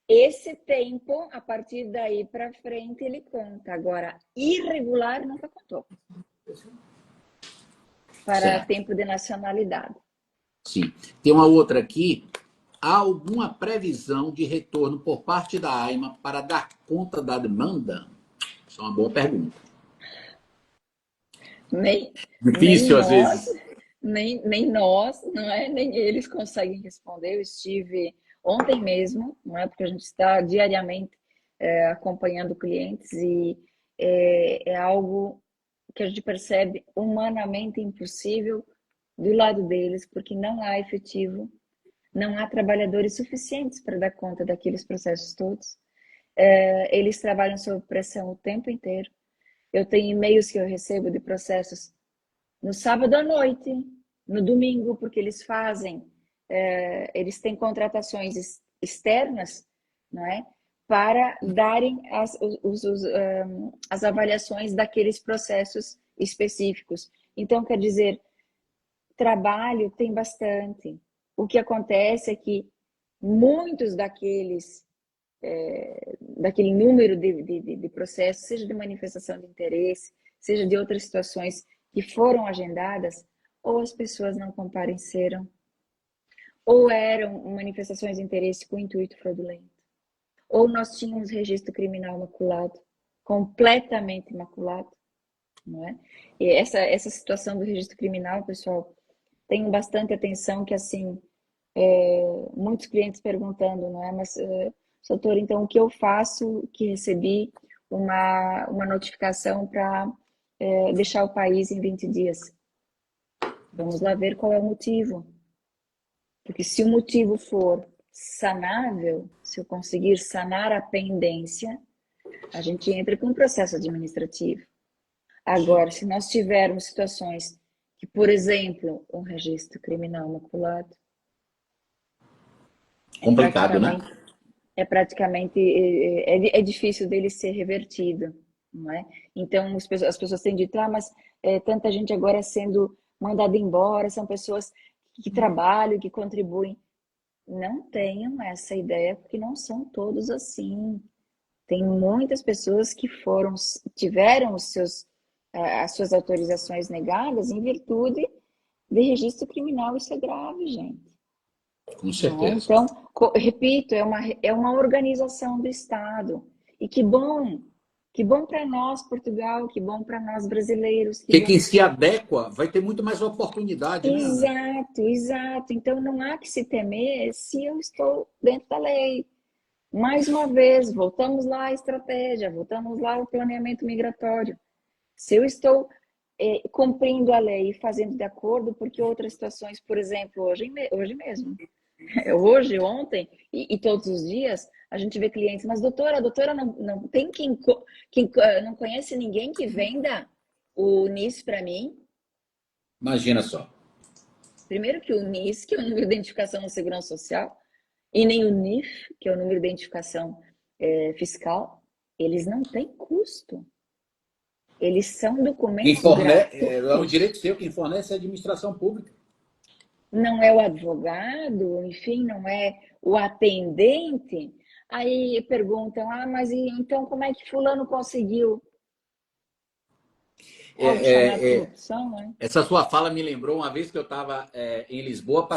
esse tempo, a partir daí para frente, ele conta. Agora, irregular nunca contou. Para tempo de nacionalidade. Sim. Tem uma outra aqui. Há alguma previsão de retorno por parte da AIMA para dar conta da demanda? Isso é uma boa pergunta. Difícil, às vezes. Nem nós, não é? Nem eles conseguem responder. Eu estive ontem mesmo, não é? Porque a gente está diariamente acompanhando clientes e é algo que a gente percebe humanamente impossível do lado deles, porque não há efetivo, não há trabalhadores suficientes para dar conta daqueles processos todos. Eles trabalham sob pressão o tempo inteiro. Eu tenho e-mails que eu recebo de processos no sábado à noite, no domingo, porque eles eles têm contratações externas, não é? Para darem as avaliações daqueles processos específicos. Então, quer dizer, trabalho tem bastante. O que acontece é que muitos daquele número de processos, seja de manifestação de interesse, seja de outras situações que foram agendadas, ou as pessoas não compareceram, ou eram manifestações de interesse com intuito fraudulento, ou nós tínhamos registro criminal maculado, completamente maculado, não é? E essa situação do registro criminal, pessoal, tenham bastante atenção que, assim, muitos clientes perguntando, não é? Mas, doutor, então o que eu faço que recebi uma notificação para deixar o país em 20 dias? Vamos lá ver qual é o motivo. Porque se o motivo for sanável, se eu conseguir sanar a pendência, a gente entra com um processo administrativo. Agora, se nós tivermos situações que, por exemplo, um registro criminal maculado, Complicado, né? é difícil dele ser revertido, não é? Então, as pessoas têm dito, mas tanta gente agora sendo mandada embora, são pessoas que trabalham, que contribuem. Não tenham essa ideia, porque não são todos assim. Tem muitas pessoas que tiveram as suas autorizações negadas em virtude de registro criminal. Isso é grave, gente. Com Não é? certeza. Então, repito, é uma organização do Estado. E que bom para nós, Portugal, que bom para nós, brasileiros. Porque quem se adequa vai ter muito mais oportunidade, né, Ana? Exato, exato. Então, não há que se temer se eu estou dentro da lei. Mais uma vez, voltamos lá à estratégia, voltamos lá ao planeamento migratório. Se eu estou cumprindo a lei e fazendo de acordo, porque outras situações, por exemplo, hoje mesmo, hoje, ontem e todos os dias, a gente vê clientes, mas a doutora não tem quem não conhece ninguém que venda o NIS para mim? Imagina só. Primeiro que o NIS, que é o número de identificação da Segurança Social, e nem o NIF, que é o número de identificação fiscal, eles não têm custo. Eles são documentos É um gratuitos. direito seu, quem fornece é a administração pública. Não é o advogado, enfim, não é o atendente. Aí perguntam, mas então como é que fulano conseguiu? Algo chamado corrupção, né? Essa sua fala me lembrou uma vez que eu estava em Lisboa,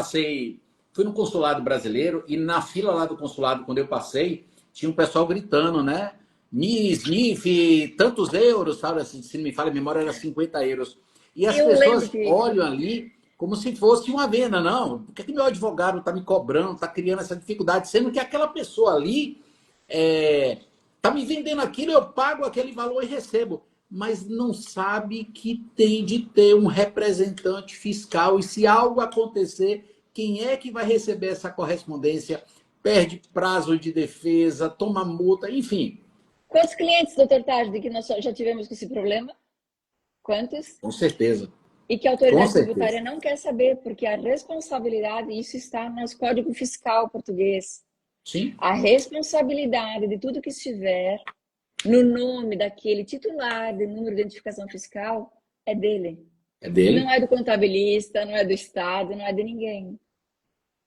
fui no consulado brasileiro e na fila lá do consulado, quando eu passei, tinha um pessoal gritando, né? NIS, NIF, tantos euros, sabe? Se não me falha a memória, era 50 euros. E as Eu lembro pessoas que olham ali como se fosse uma venda, não. Por que meu advogado está me cobrando, está criando essa dificuldade, sendo que aquela pessoa ali está me vendendo aquilo, eu pago aquele valor e recebo, mas não sabe que tem de ter um representante fiscal e se algo acontecer, quem é que vai receber essa correspondência? Perde prazo de defesa, toma multa, enfim. quantos clientes, doutor Tardi, que nós já tivemos com esse problema? Quantos? Com certeza. E que a Com autoridade certeza. tributária não quer saber, porque a responsabilidade, isso está no nosso Código Fiscal português. Sim. A responsabilidade de tudo que estiver no nome daquele titular de número de identificação fiscal é dele. É dele? Não é do contabilista, não é do Estado, não é de ninguém.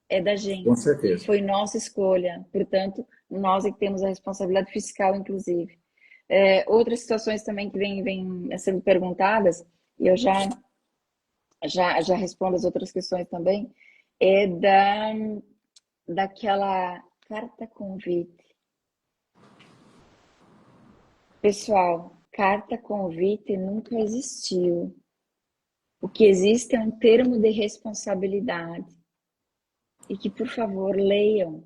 É da Com gente. certeza. Foi nossa escolha. Portanto, nós é que temos a responsabilidade fiscal, inclusive. Outras situações também que vêm sendo perguntadas, e eu já respondo as outras questões também, é daquela carta convite. Pessoal, carta convite nunca existiu. O que existe é um termo de responsabilidade. E que, por favor, leiam.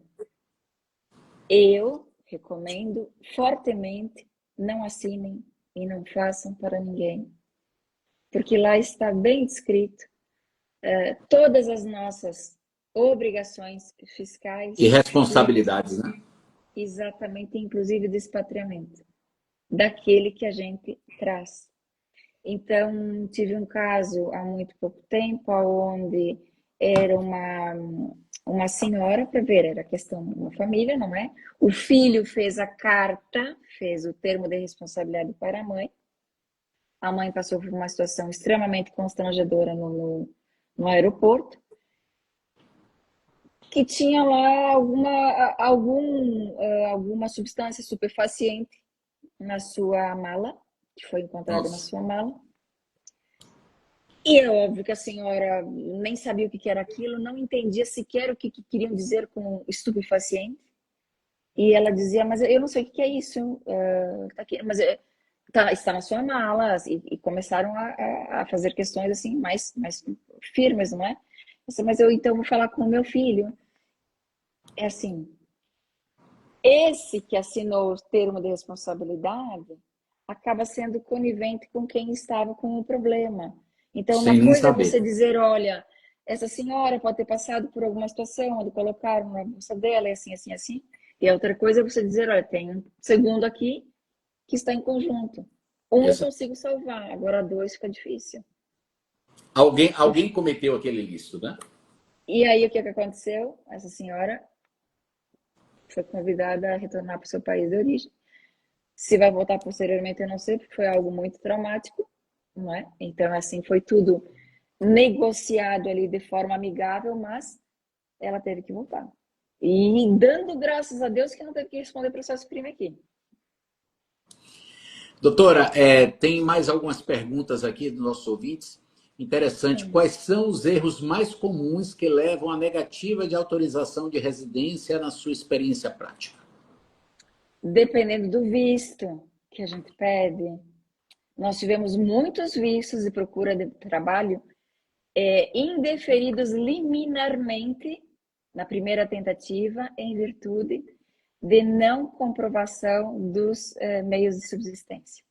Eu recomendo fortemente, não assinem e não façam para ninguém. Porque lá está bem descrito todas as nossas obrigações fiscais. E responsabilidades, né? Exatamente, inclusive de expatriamento, daquele que a gente traz. Então, tive um caso há muito pouco tempo, onde era uma senhora, para ver, era questão de uma família, não é? O filho fez a carta, fez o termo de responsabilidade para a mãe passou por uma situação extremamente constrangedora no aeroporto, que tinha lá alguma substância estupefaciente na sua mala, que foi encontrada na sua mala. E é óbvio que a senhora nem sabia o que era aquilo, não entendia sequer o que queriam dizer com estupefaciente. E ela dizia, mas eu não sei o que é isso. Tá aqui, mas está na sua mala, e começaram a fazer questões assim mais firmes, não é? Mas eu então vou falar com o meu filho. É assim, esse que assinou o termo de responsabilidade acaba sendo conivente com quem estava com o problema. Então, Sem uma nem coisa é saber. você dizer, olha, essa senhora pode ter passado por alguma situação onde colocaram na bolsa dela, e assim, assim, assim. E a outra coisa é você dizer, olha, tem um segundo aqui que está em conjunto. Um eu Exato. consigo salvar, agora dois fica difícil. Alguém cometeu aquele ilícito, né? E aí, o que aconteceu? Essa senhora foi convidada a retornar para o seu país de origem. Se vai voltar posteriormente, eu não sei, porque foi algo muito traumático, não é? Então, assim, foi tudo negociado ali de forma amigável, mas ela teve que voltar. E dando graças a Deus que não teve que responder processo crime aqui. Doutora, tem mais algumas perguntas aqui dos nossos ouvintes. Interessante. Sim. Quais são os erros mais comuns que levam à negativa de autorização de residência na sua experiência prática? Dependendo do visto que a gente pede, nós tivemos muitos vistos de procura de trabalho indeferidos liminarmente na primeira tentativa, em virtude de não comprovação dos meios de subsistência.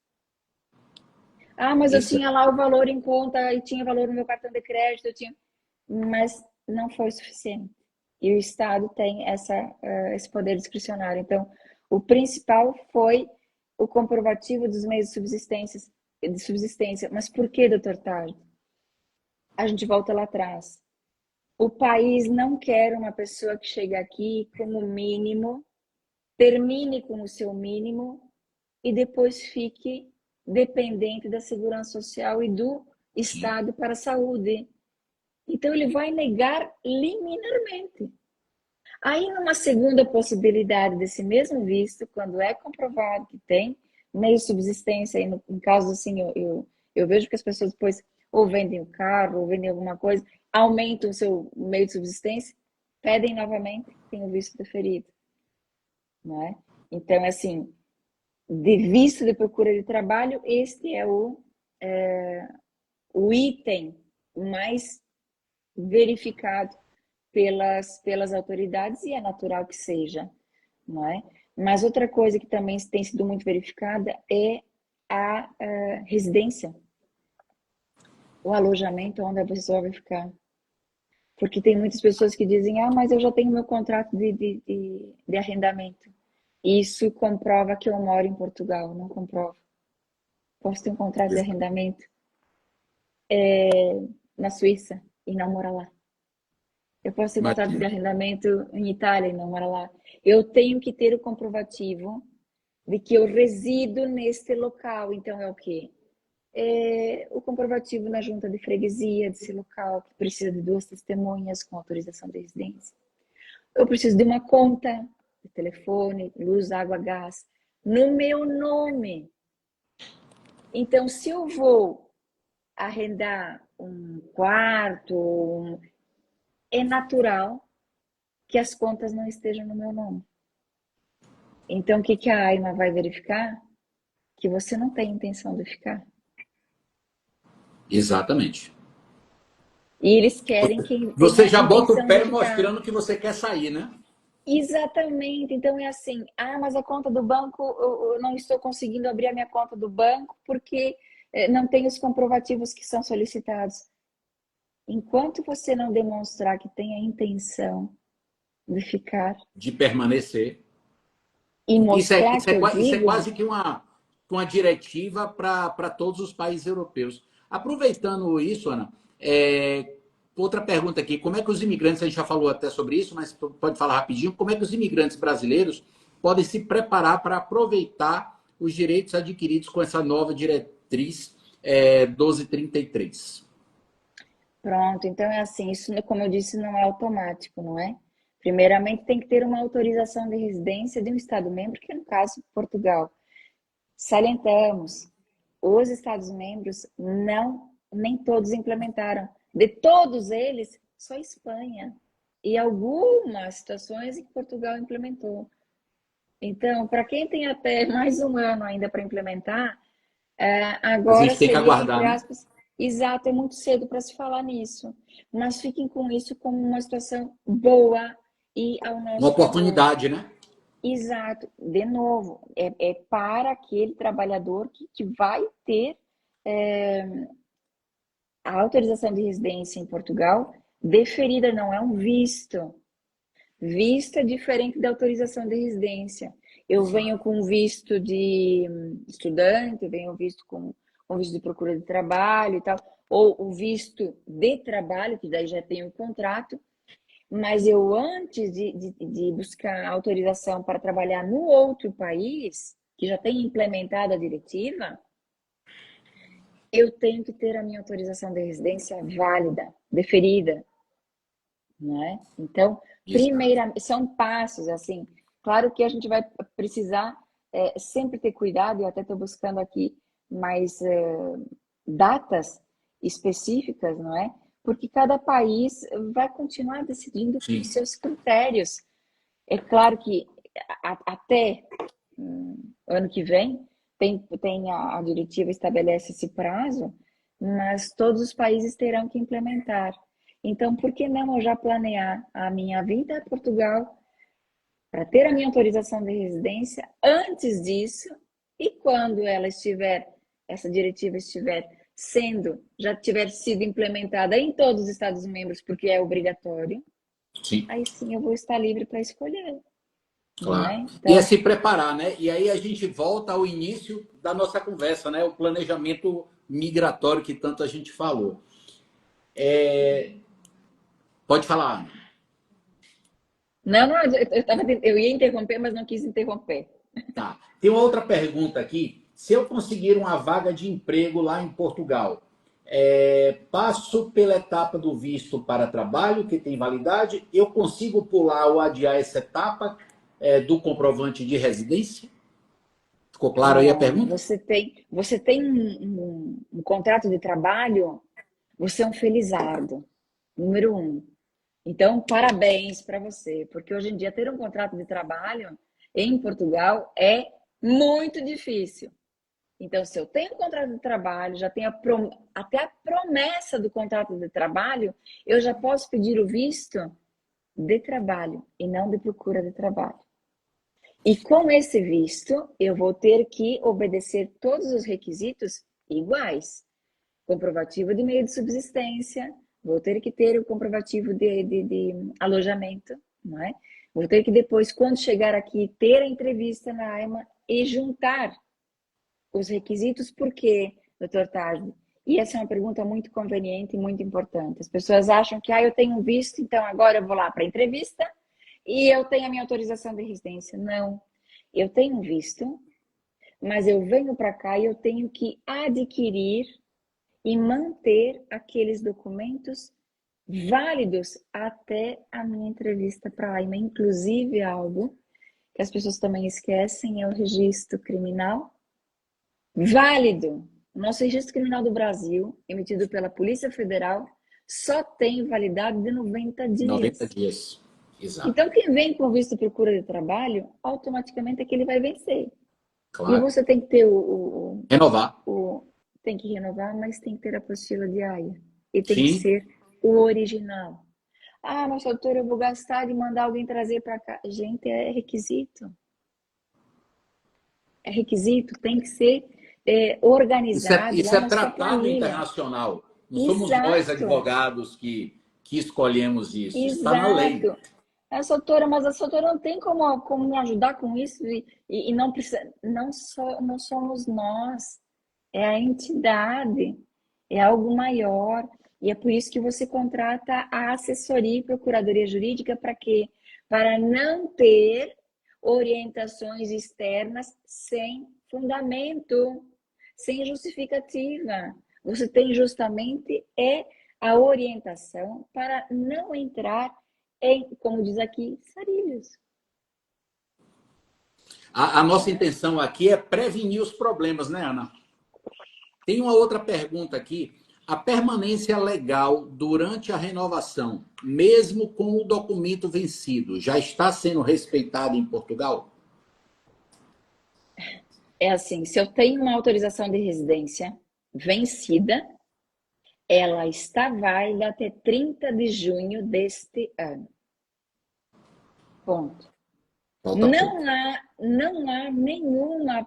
Ah, mas eu Isso. tinha lá o valor em conta e tinha valor no meu cartão de crédito, mas não foi suficiente. E o Estado tem esse poder discricionário. Então, o principal foi o comprovativo dos meios de subsistência. Mas por que, doutor Tardo? A gente volta lá atrás. O país não quer uma pessoa que chegue aqui com o mínimo, termine com o seu mínimo e depois fique dependente da segurança social e do Sim. Estado para a saúde. Então, ele vai negar liminarmente. Aí, numa segunda possibilidade desse mesmo visto, quando é comprovado que tem meio de subsistência, e no caso assim, eu vejo que as pessoas depois ou vendem o carro, ou vendem alguma coisa, aumentam o seu meio de subsistência, pedem novamente, tem o visto deferido, não é? Então, assim, de visto de procura de trabalho, este é o item mais verificado pelas autoridades, e é natural que seja, não é? Mas outra coisa que também tem sido muito verificada é a residência, o alojamento onde a pessoa vai ficar. Porque tem muitas pessoas que dizem, ah, mas eu já tenho meu contrato de arrendamento. Isso comprova que eu moro em Portugal, não comprova. Posso ter um contrato de arrendamento na Suíça e não morar lá. Eu posso ter contrato de Imagina. arrendamento em Itália e não morar lá. Eu tenho que ter o comprovativo de que eu resido neste local. Então, é o quê? É o comprovativo na junta de freguesia desse local, que precisa de 2 testemunhas com autorização de residência. Eu preciso de uma conta de telefone, luz, água, gás, no meu nome. Então, se eu vou arrendar um quarto, é natural que as contas não estejam no meu nome. Então, o que a AIMA vai verificar? Que você não tem intenção de ficar. Exatamente. E eles querem quem Você tenha já bota o intenção de pé ficar. mostrando que você quer sair, né? Exatamente. Então é assim, ah, mas a conta do banco, eu não estou conseguindo abrir a minha conta do banco porque não tem os comprovativos que são solicitados. Enquanto você não demonstrar que tem a intenção de ficar De permanecer. e Isso é, mostrar isso é, que eu isso é digo, quase que uma diretiva para todos os países europeus. Aproveitando isso, Ana, outra pergunta aqui: como é que os imigrantes, a gente já falou até sobre isso, mas pode falar rapidinho, como é que os imigrantes brasileiros podem se preparar para aproveitar os direitos adquiridos com essa nova diretriz 1233? pronto, então é assim, isso, como eu disse, não é automático, não é? Primeiramente, tem que ter uma autorização de residência de um Estado-membro, que no caso, Portugal. Salientamos, os Estados-membros nem todos implementaram. De todos eles, só Espanha. E algumas situações em que Portugal implementou. Então, para quem tem até mais um ano ainda para implementar, A Agora gente tem que seria, aguardar, entre né? aspas, exato, é muito cedo para se falar nisso. Mas fiquem com isso como uma situação boa e ao Uma nosso favor. oportunidade, né? Exato, de novo, é para aquele trabalhador que vai ter a autorização de residência em Portugal deferida, não é um visto. Visto é diferente da autorização de residência. Eu venho Exato. com visto de estudante, venho visto com visto de procura de trabalho e tal, ou o visto de trabalho, que daí já tem o contrato, mas eu, antes de buscar autorização para trabalhar no outro país, que já tem implementado a diretiva, eu tenho que ter a minha autorização de residência válida, deferida, né? Então, Exato. primeira, são passos, assim. Claro que a gente vai precisar sempre ter cuidado, e eu até estou buscando aqui mais datas específicas, não é? Porque cada país vai continuar decidindo com Sim. seus critérios. É claro que até ano que vem tem a diretiva estabelece esse prazo, mas todos os países terão que implementar. Então, por que não eu já planear a minha vinda a Portugal para ter a minha autorização de residência antes disso, e quando ela estiver, essa diretiva estiver já tiver sido implementada em todos os Estados-membros, porque é obrigatório, Sim, aí sim eu vou estar livre para escolher, não é? claro. E é Então, se preparar, né? E aí a gente volta ao início da nossa conversa, né? O planejamento migratório que tanto a gente falou. Pode falar, Ana. não, eu ia interromper, mas não quis interromper. Tá. Tem uma outra pergunta aqui. Se eu conseguir uma vaga de emprego lá em Portugal, passo pela etapa do visto para trabalho, que tem validade, eu consigo pular ou adiar essa etapa do comprovante de residência? Ficou claro aí a Não, pergunta? você tem um contrato de trabalho, você é um felizardo, número um. Então, parabéns para você, porque hoje em dia ter um contrato de trabalho em Portugal é muito difícil. Então, se eu tenho um contrato de trabalho, já tenho até a promessa do contrato de trabalho, eu já posso pedir o visto de trabalho e não de procura de trabalho. E com esse visto, eu vou ter que obedecer todos os requisitos iguais. Comprovativo de meio de subsistência, vou ter que ter o comprovativo de alojamento, não é? Vou ter que depois, quando chegar aqui, ter a entrevista na AIMA e juntar os requisitos. Por quê, doutor Tardi? E essa é uma pergunta muito conveniente e muito importante. As pessoas acham que eu tenho um visto, então agora eu vou lá para a entrevista e eu tenho a minha autorização de residência. Não, eu tenho um visto, mas eu venho para cá e eu tenho que adquirir e manter aqueles documentos válidos até a minha entrevista para a AIMA. Inclusive, algo que as pessoas também esquecem é o registro criminal válido. O nosso registro criminal do Brasil, emitido pela Polícia Federal, só tem validade de 90 90 dias. dias. Exato. Então, quem vem com visto de procura de trabalho, automaticamente é que ele vai vencer. E Claro. você tem que ter Renovar. tem que renovar, mas tem que ter a apostila de AIA. E tem que Sim. ser o original. Ah, mas doutor, eu vou gastar de mandar alguém trazer para cá. Gente, é requisito. É requisito, tem que ser organizado Isso lá é na sua tratado planilha. internacional. Não somos nós, Exato, advogados, que escolhemos isso. Está na lei. exato. Doutora, mas a doutora não tem como me ajudar com isso e não precisa, não somos nós, é a entidade, é algo maior. E é por isso que você contrata a assessoria e procuradoria jurídica para quê? Para não ter orientações externas sem fundamento, sem justificativa. Você tem justamente a orientação para não entrar em, como diz aqui, sarilhos. A nossa intenção aqui é prevenir os problemas, né, Ana? Tem uma outra pergunta aqui. A permanência legal durante a renovação, mesmo com o documento vencido, já está sendo respeitada em Portugal? É assim, se eu tenho uma autorização de residência vencida, ela está válida até 30 de junho deste ano. Ponto. Falta pouco. Não há nenhuma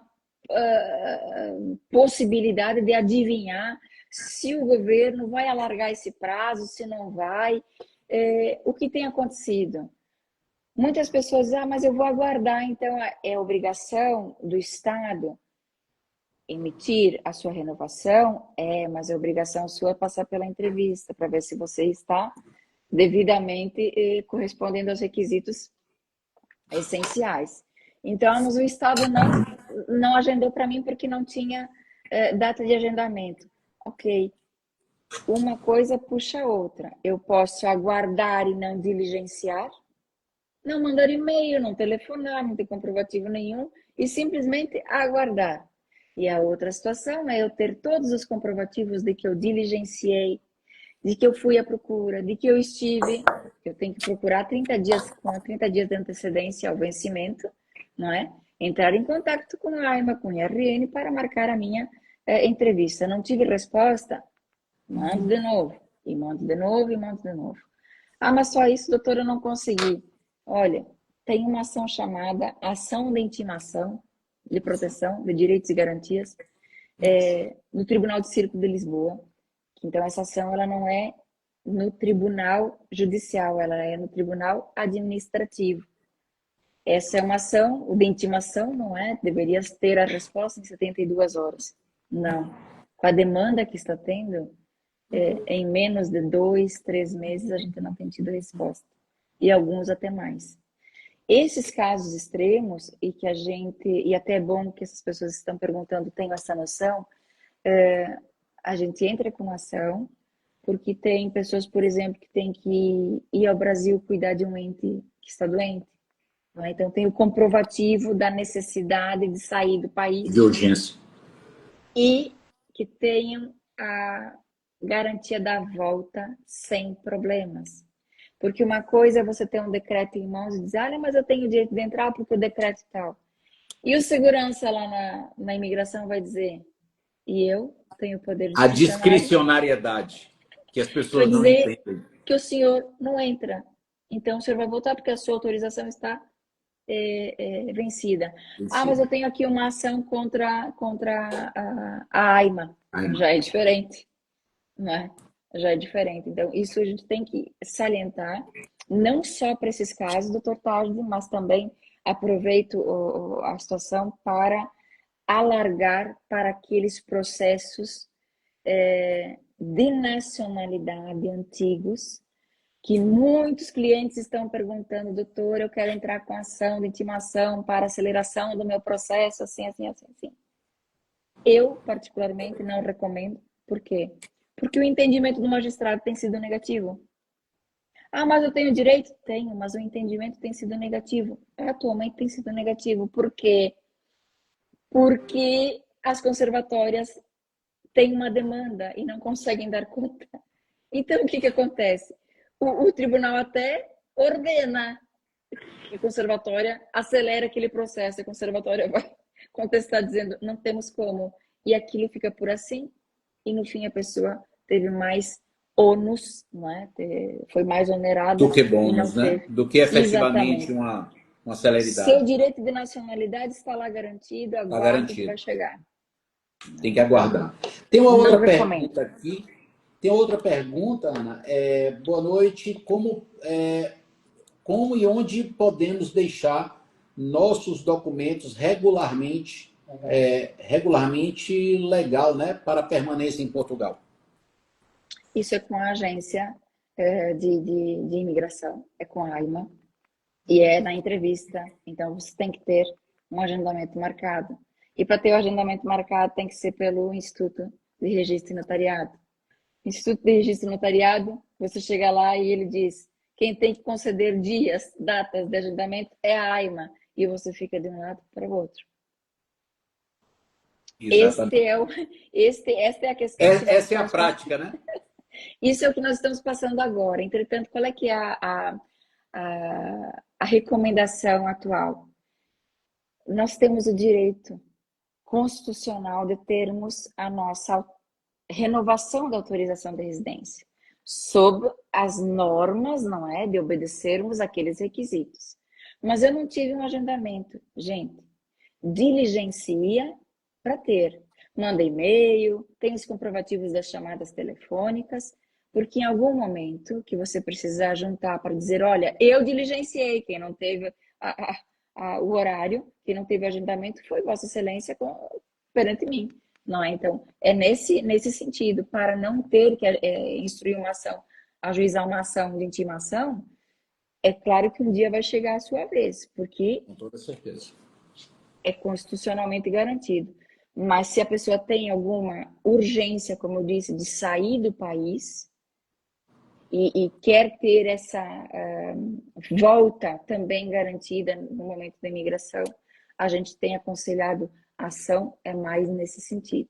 possibilidade de adivinhar se o governo vai alargar esse prazo, se não vai. O que tem acontecido? Muitas pessoas dizem, mas eu vou aguardar, então é obrigação do Estado emitir a sua renovação? Mas é obrigação sua passar pela entrevista para ver se você está devidamente correspondendo aos requisitos essenciais. Então, mas o Estado não agendou para mim porque não tinha data de agendamento. Ok, uma coisa puxa a outra. Eu posso aguardar e não diligenciar, não mandar e-mail, não telefonar, não ter comprovativo nenhum e simplesmente aguardar. E a outra situação é eu ter todos os comprovativos de que eu diligenciei, de que eu fui à procura, de que eu estive. Eu tenho que procurar 30 dias, com 30 dias de antecedência ao vencimento, não é? Entrar em contato com a AIMA, com o IRN, para marcar a minha entrevista. Não tive resposta? Mando de novo. E mando de novo, e mando de novo. Mas só isso, doutora, eu não consegui. Olha, tem uma ação chamada Ação de Intimação de Proteção de Direitos e Garantias no Tribunal de Círculo de Lisboa. Então, essa ação ela não é no Tribunal Judicial, ela é no Tribunal Administrativo. Essa é uma ação de intimação, não é? Deveria ter a resposta em 72 horas. Não. Com a demanda que está tendo, em menos de 2, 3 meses, a gente não tem tido resposta. E alguns até mais. Esses casos extremos, e até é bom que essas pessoas estão perguntando, tenho essa noção, a gente entra com ação, porque tem pessoas, por exemplo, que têm que ir ao Brasil cuidar de um ente que está doente. Né? Então, tem o comprovativo da necessidade de sair do país. De urgência. E que tenham a garantia da volta sem problemas. Porque uma coisa é você ter um decreto em mãos e dizer, mas eu tenho o direito de entrar porque o decreto e tal. E o segurança lá na imigração vai dizer, e eu tenho poder A discricionário discricionariedade, que as para pessoas não dizer entendem. que o senhor não entra. Então, o senhor vai voltar porque a sua autorização está vencida. Mas eu tenho aqui uma ação contra a AIMA. Já é diferente, não é? Já é diferente. Então, isso a gente tem que salientar, não só para esses casos, doutor Tarde, mas também aproveito a situação para alargar para aqueles processos de nacionalidade antigos, que muitos clientes estão perguntando, doutor, eu quero entrar com ação de intimação para aceleração do meu processo, assim. Eu, particularmente, não recomendo. Por quê? Porque o entendimento do magistrado tem sido negativo. Mas eu tenho direito? Tenho, mas o entendimento tem sido negativo. Atualmente tem sido negativo. Por quê? Porque as conservatórias têm uma demanda e não conseguem dar conta. Então, o que acontece? O tribunal até ordena que a conservatória acelere aquele processo. A conservatória vai contestar dizendo, não temos como. E aquilo fica por assim. E, no fim, a pessoa teve mais ônus, não é? Foi mais onerada. Do que E não bônus, né? teve. Do que efetivamente Exatamente. uma Seu celeridade. direito de nacionalidade está lá garantido, Está aguarde que vai garantido. chegar. Tem que aguardar. Tem uma Não outra recomendo. pergunta aqui. Tem outra pergunta, Ana. Boa noite. Como e onde podemos deixar nossos documentos regularmente legal, né, para permanência em Portugal? Isso é com a agência de imigração, é com a AIMA, e é na entrevista. Então, você tem que ter um agendamento marcado. E para ter o agendamento marcado, tem que ser pelo Instituto de Registro e Notariado. Instituto de Registro e Notariado, você chega lá e ele diz, quem tem que conceder dias, datas de agendamento é a AIMA, e você fica de um lado para o outro. Exatamente. Esta é a questão. Essa é a prática, né? Isso é o que nós estamos passando agora. Entretanto, qual é que é a recomendação atual? Nós temos o direito constitucional de termos a nossa renovação da autorização de residência, sob as normas, não é, de obedecermos aqueles requisitos. Mas eu não tive um agendamento. Gente, diligencia para ter. Manda e-mail, tem os comprovativos das chamadas telefônicas, porque em algum momento que você precisar juntar para dizer, olha, eu diligenciei, quem não teve o horário, quem não teve agendamento foi Vossa Excelência perante mim. Não é? Então, é nesse sentido, para não ter que instruir uma ação, ajuizar uma ação de intimação, é claro que um dia vai chegar a sua vez, porque Com toda certeza. é constitucionalmente garantido. Mas se a pessoa tem alguma urgência, como eu disse, de sair do país e quer ter essa volta também garantida no momento da imigração, a gente tem aconselhado a ação é mais nesse sentido.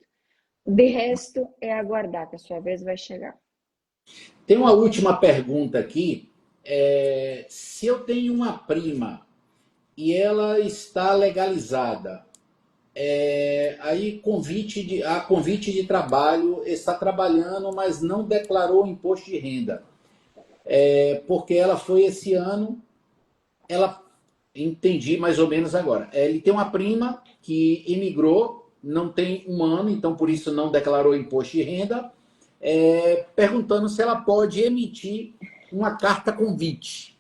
De resto, é aguardar que a sua vez vai chegar. Tem uma última pergunta aqui. Se eu tenho uma prima e ela está legalizada, aí a convite de trabalho, está trabalhando, mas não declarou o imposto de renda. Porque ela foi esse ano, entendi mais ou menos agora. Ele tem uma prima que imigrou, não tem um ano, então por isso não declarou imposto de renda, perguntando se ela pode emitir uma carta convite.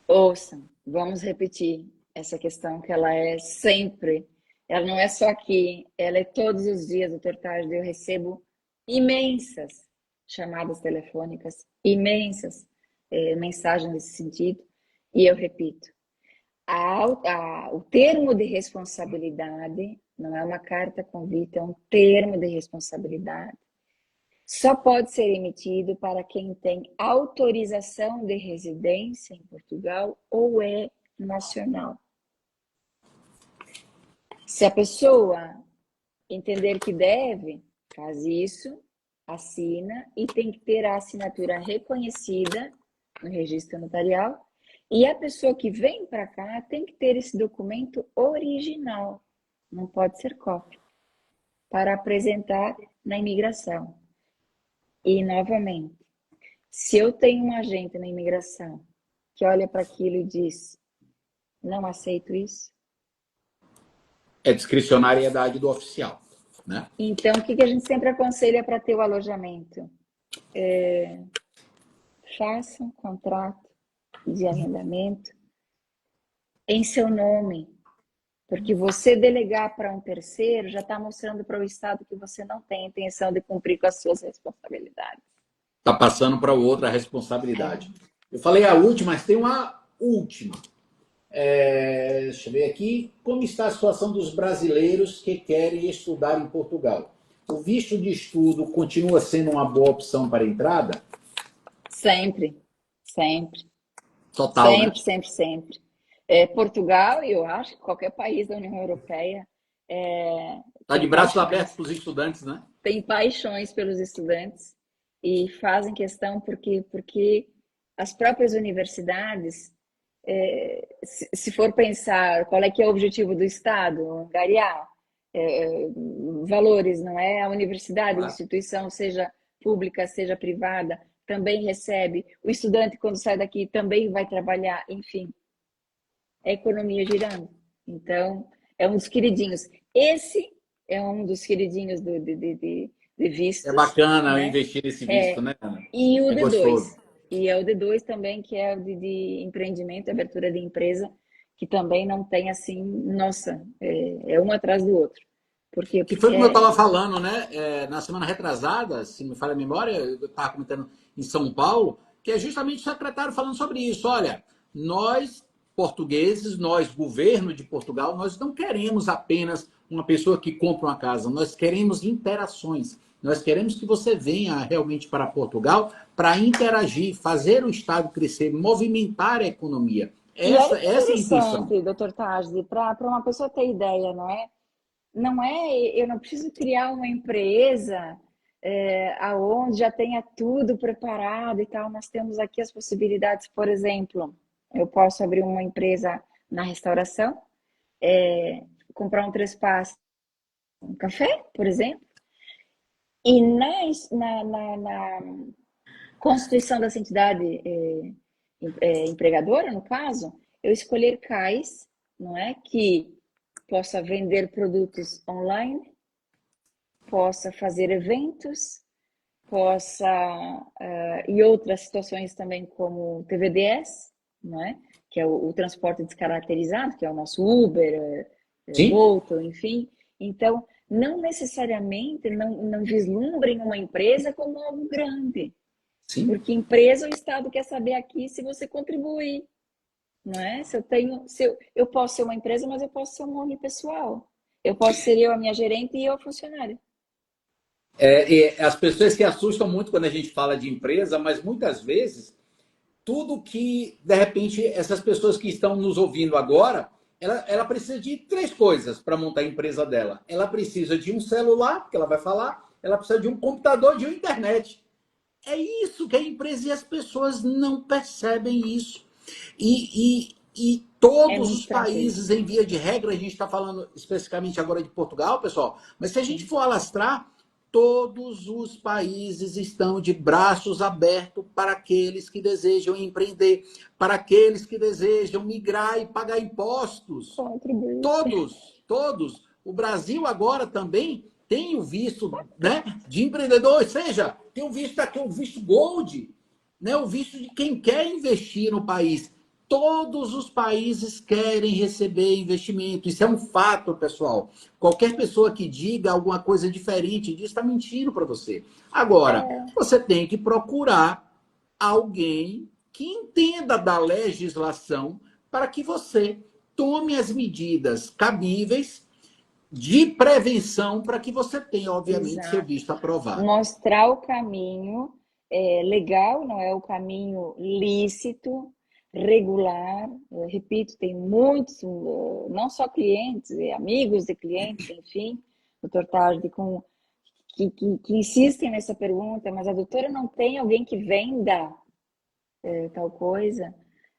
Ouçam, vamos repetir essa questão que ela é sempre, ela não é só aqui, ela é todos os dias, doutor Tarde, eu recebo imensas chamadas telefônicas, imensas mensagens nesse sentido, e eu repito, o termo de responsabilidade não é uma carta convite, é um termo de responsabilidade. Só pode ser emitido para quem tem autorização de residência em Portugal ou é nacional. Se a pessoa entender que deve, faz isso, assina e tem que ter a assinatura reconhecida no registro notarial. E a pessoa que vem para cá tem que ter esse documento original, não pode ser cópia, para apresentar na imigração. E, novamente, se eu tenho um agente na imigração que olha para aquilo e diz, não aceito isso. É discricionariedade do oficial, né? Então, o que a gente sempre aconselha para ter o alojamento? Faça um contrato de arrendamento em seu nome, porque você delegar para um terceiro já está mostrando para o Estado que você não tem intenção de cumprir com as suas responsabilidades. Está passando para outra responsabilidade. Eu falei a última, mas tem uma última. Deixa eu ver aqui. Como está a situação dos brasileiros que querem estudar em Portugal? O visto de estudo continua sendo uma boa opção para entrada? Sempre, sempre. Total, sempre, né? sempre, sempre. Portugal, e eu acho que qualquer país da União Europeia Está de braços abertos para os estudantes, né? Tem paixões pelos estudantes e fazem questão porque as próprias universidades, se for pensar qual é que é o objetivo do Estado, angariar valores, não é? A universidade, a instituição, seja pública, seja privada, também recebe. O estudante, quando sai daqui, também vai trabalhar, enfim. É a economia girando. Então, é um dos queridinhos. Esse é um dos queridinhos de vistos. É bacana, né? Investir nesse visto, né, Ana? E o D2. Gostoso. E é o D2 também, que é o de empreendimento, abertura de empresa, que também não tem assim, nossa, um atrás do outro. Porque Que foi como eu estava falando, né? Na semana retrasada, se me falha a memória, eu estava comentando em São Paulo, que é justamente o secretário falando sobre isso. Olha, nós, portugueses, nós, governo de Portugal, nós não queremos apenas uma pessoa que compra uma casa, nós queremos interações. Nós queremos que você venha realmente para Portugal para interagir, fazer o Estado crescer, movimentar a economia. Essa é a intenção. Doutor Tajdi, para uma pessoa ter ideia, não é? Eu não preciso criar uma empresa aonde já tenha tudo preparado e tal. Nós temos aqui as possibilidades, por exemplo, eu posso abrir uma empresa na restauração, comprar um trespasse, um café, por exemplo, e na constituição dessa entidade empregadora, no caso, eu escolher CAIs, não é, que possa vender produtos online, possa fazer eventos, e outras situações também como TVDS, não é? Que é o transporte descaracterizado, que é o nosso Uber, Sim, Bolt, enfim. Então, não necessariamente não vislumbrem uma empresa como algo grande, sim. porque empresa o Estado quer saber aqui se você contribui, não é? Eu posso ser uma empresa, mas eu posso ser um nome pessoal. Eu posso ser eu, a minha gerente e eu, a funcionária. E as pessoas se assustam muito quando a gente fala de empresa, mas muitas vezes tudo que, de repente, essas pessoas que estão nos ouvindo agora, ela precisa de três coisas para montar a empresa dela. Ela precisa de um celular, que ela vai falar, ela precisa de um computador, de uma internet. É isso que é a empresa e as pessoas não percebem isso. E É todos muito os tranquilo. países, em via de regra, a gente está falando especificamente agora de Portugal, pessoal, mas se a gente Sim. for alastrar, todos os países estão de braços abertos para aqueles que desejam empreender, para aqueles que desejam migrar e pagar impostos. Contribuir. Todos. O Brasil agora também tem o visto, né, de empreendedor, ou seja, tem o visto aqui, o visto Gold, né, o visto de quem quer investir no país. Todos os países querem receber investimento. Isso é um fato, pessoal. Qualquer pessoa que diga alguma coisa diferente disso está mentindo para você. Agora, você tem que procurar alguém que entenda da legislação para que você tome as medidas cabíveis de prevenção para que você tenha, obviamente, seu Exato. visto aprovado. Mostrar o caminho legal, não é o caminho lícito, regular. Eu repito, tem muitos, não só clientes, amigos de clientes, enfim, doutor Tardi, que insistem nessa pergunta, mas a doutora não tem alguém que venda tal coisa.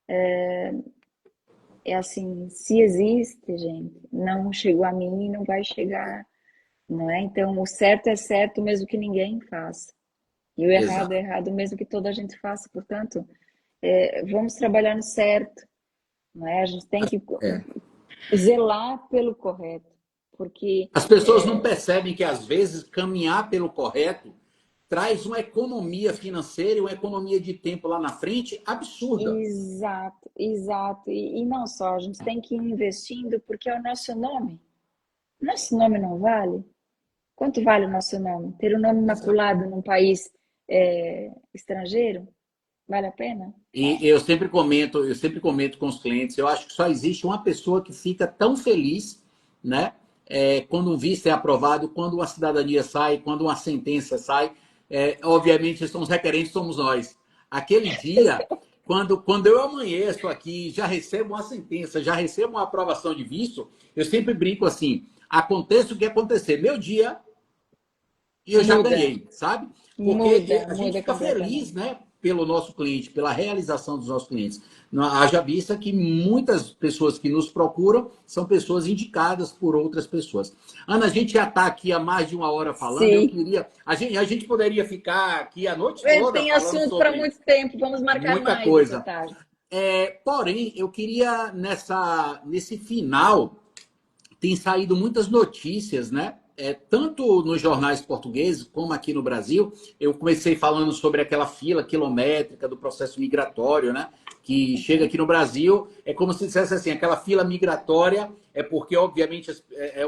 É assim, se existe, gente, não chegou a mim e não vai chegar, não é? Então, o certo é certo mesmo que ninguém faça. E o errado é Exato. errado mesmo que toda a gente faça. Portanto, vamos trabalhar no certo, não é? A gente tem que É. zelar pelo correto, porque As pessoas não percebem que, às vezes, caminhar pelo correto traz uma economia financeira e uma economia de tempo lá na frente absurda. exato, exato. E não só, a gente tem que ir investindo porque é o nosso nome. Nosso nome não vale? Quanto vale o nosso nome? Ter o nome Exato. maculado num país estrangeiro? Vale a pena? E eu sempre comento com os clientes, eu acho que só existe uma pessoa que fica tão feliz, né? Quando um visto é aprovado, quando uma cidadania sai, quando uma sentença sai, obviamente são os requerentes, somos nós. Aquele dia, quando eu amanheço aqui, já recebo uma sentença, já recebo uma aprovação de visto, eu sempre brinco assim, aconteça o que acontecer, meu dia e eu já Muda, ganhei, sabe? Porque a gente muda fica feliz, completamente. né, pelo nosso cliente, pela realização dos nossos clientes. Haja vista que muitas pessoas que nos procuram são pessoas indicadas por outras pessoas. Ana, a gente já está aqui há mais de uma hora falando. Eu Sim. queria. A gente poderia ficar aqui a noite toda Tem falando assunto para sobre muito tempo. Vamos marcar muita mais, doutor coisa. Tarso. Porém, eu queria, nesse final, tem saído muitas notícias, né? Tanto nos jornais portugueses como aqui no Brasil. Eu comecei falando sobre aquela fila quilométrica do processo migratório, né? Que chega aqui no Brasil, é como se dissesse assim, aquela fila migratória é porque, obviamente,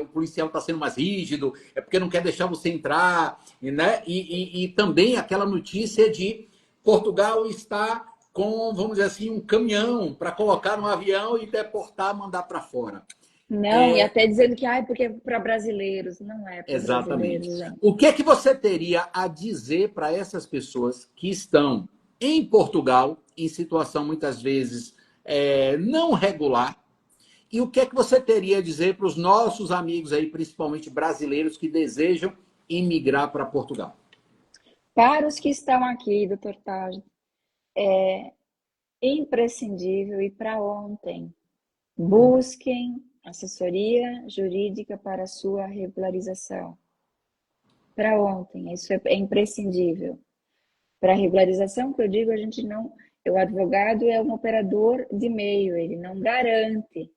o policial está sendo mais rígido, é porque não quer deixar você entrar, né? E também aquela notícia de Portugal está com, vamos dizer assim, um caminhão para colocar no avião e deportar, mandar para fora. Não, e até dizendo que porque é para brasileiros. Não é para Exatamente. brasileiros, gente. O que é que você teria a dizer para essas pessoas que estão em Portugal, em situação muitas vezes não regular? E o que é que você teria a dizer para os nossos amigos aí, principalmente brasileiros, que desejam imigrar para Portugal? Para os que estão aqui, doutor Tarso, imprescindível e para ontem. Busquem assessoria jurídica para a sua regularização. Para ontem, isso é imprescindível. Para a regularização, que eu digo, a gente não... O advogado é um operador de meio, ele não garante,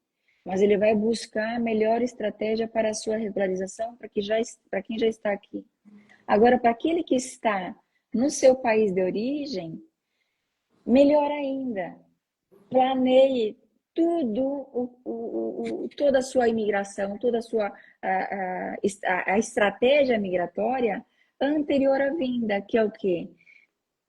mas ele vai buscar a melhor estratégia para a sua regularização, para quem já está aqui. Agora, para aquele que está no seu país de origem, melhor ainda, planeie toda a sua imigração, toda a sua a estratégia migratória anterior à vinda, que é o quê?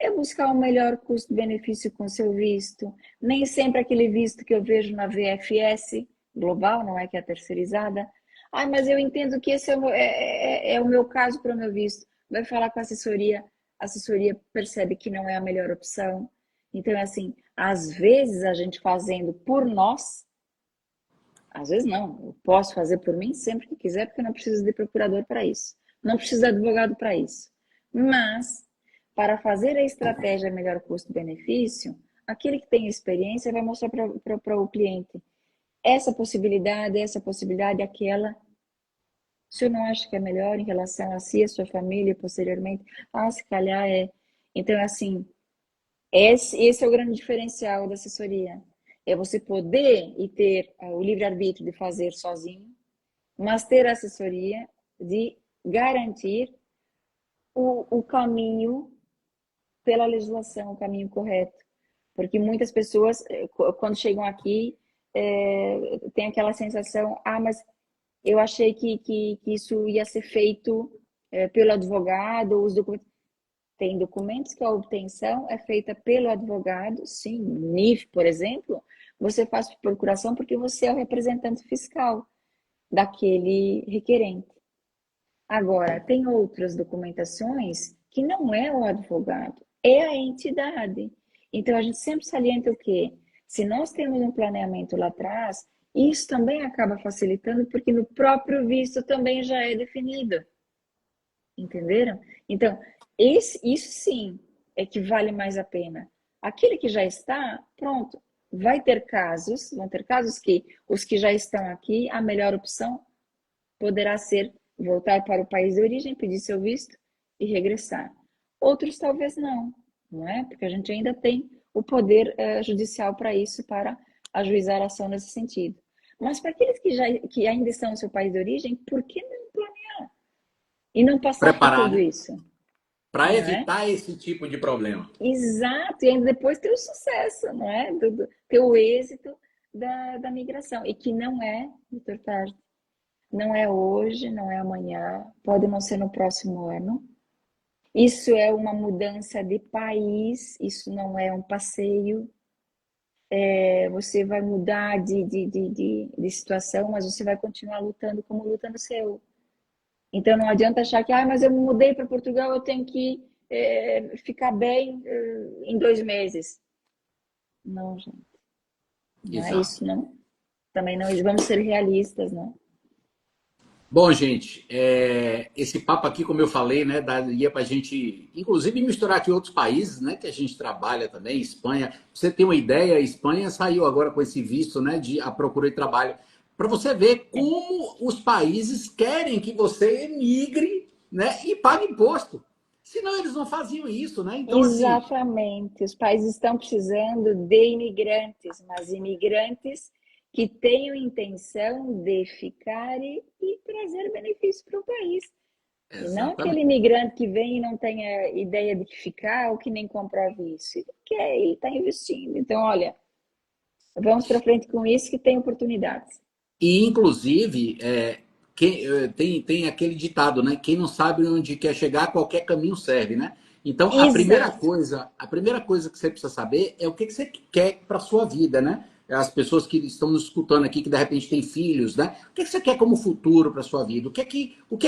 É buscar o melhor custo-benefício com seu visto. Nem sempre aquele visto que eu vejo na VFS global, não é que é a terceirizada. Ah, mas eu entendo que esse é o meu caso para o meu visto. Vai falar com a assessoria percebe que não é a melhor opção. Então, assim, às vezes a gente fazendo por nós, às vezes não, eu posso fazer por mim sempre que quiser, porque eu não preciso de procurador para isso. Não preciso de advogado para isso. Mas, para fazer a estratégia melhor custo-benefício, aquele que tem experiência vai mostrar para o cliente essa possibilidade, aquela. O senhor não acha que é melhor em relação a si, a sua família, posteriormente? Ah, se calhar é. Então, assim, esse é o grande diferencial da assessoria. É você poder e ter o livre-arbítrio de fazer sozinho, mas ter a assessoria de garantir o caminho pela legislação, o caminho correto. Porque muitas pessoas, quando chegam aqui, tem aquela sensação, mas eu achei que isso ia ser feito pelo advogado, os documentos. Tem documentos que a obtenção é feita pelo advogado, sim, no NIF, por exemplo, você faz procuração porque você é o representante fiscal daquele requerente. Agora, tem outras documentações que não é o advogado, é a entidade. Então, a gente sempre salienta o quê? Se nós temos um planeamento lá atrás, isso também acaba facilitando, porque no próprio visto também já é definido. Entenderam? Então, isso sim é que vale mais a pena. Aquele que já está, pronto, vão ter casos que os que já estão aqui, a melhor opção poderá ser voltar para o país de origem, pedir seu visto e regressar. Outros talvez não é? Porque a gente ainda tem o poder judicial para isso, para ajuizar a ação nesse sentido. Mas para aqueles que ainda estão no seu país de origem, por que não planear? E não passar por Preparar, tudo né? isso, Para não é? evitar esse tipo de problema. Exato, e ainda depois ter o sucesso, não é? Ter o êxito da migração. E que não é, doutor Tarso, não é hoje, não é amanhã, pode não ser no próximo ano. Isso é uma mudança de país, isso não é um passeio. Você vai mudar de situação, mas você vai continuar lutando como luta no seu. Então não adianta achar que, mas eu mudei para Portugal, eu tenho que ficar bem em 2 meses. Não, gente. Não é Exato. isso, não. Também não. Vamos ser realistas, não. Bom, gente, esse papo aqui, como eu falei, né, daria para a gente, inclusive, misturar aqui outros países, né, que a gente trabalha também, Espanha. Pra você ter uma ideia, a Espanha saiu agora com esse visto, né, de a procura de trabalho, para você ver como os países querem que você emigre, né, e pague imposto. Senão eles não faziam isso, né? Então, assim, Exatamente. Os países estão precisando de imigrantes, mas imigrantes que tenham intenção de ficar e trazer benefício para o país. E não aquele exatamente. imigrante que vem e não tem a ideia de ficar ou que nem comprova isso. Ele quer, ele está investindo. Então, olha, vamos para frente com isso que tem oportunidades. E, inclusive, tem aquele ditado, né? Quem não sabe onde quer chegar, qualquer caminho serve, né? Então, Exato. a primeira coisa que você precisa saber é o que você quer para sua vida, né? As pessoas que estão nos escutando aqui, que de repente têm filhos, né? O que você quer como futuro para sua vida? O que é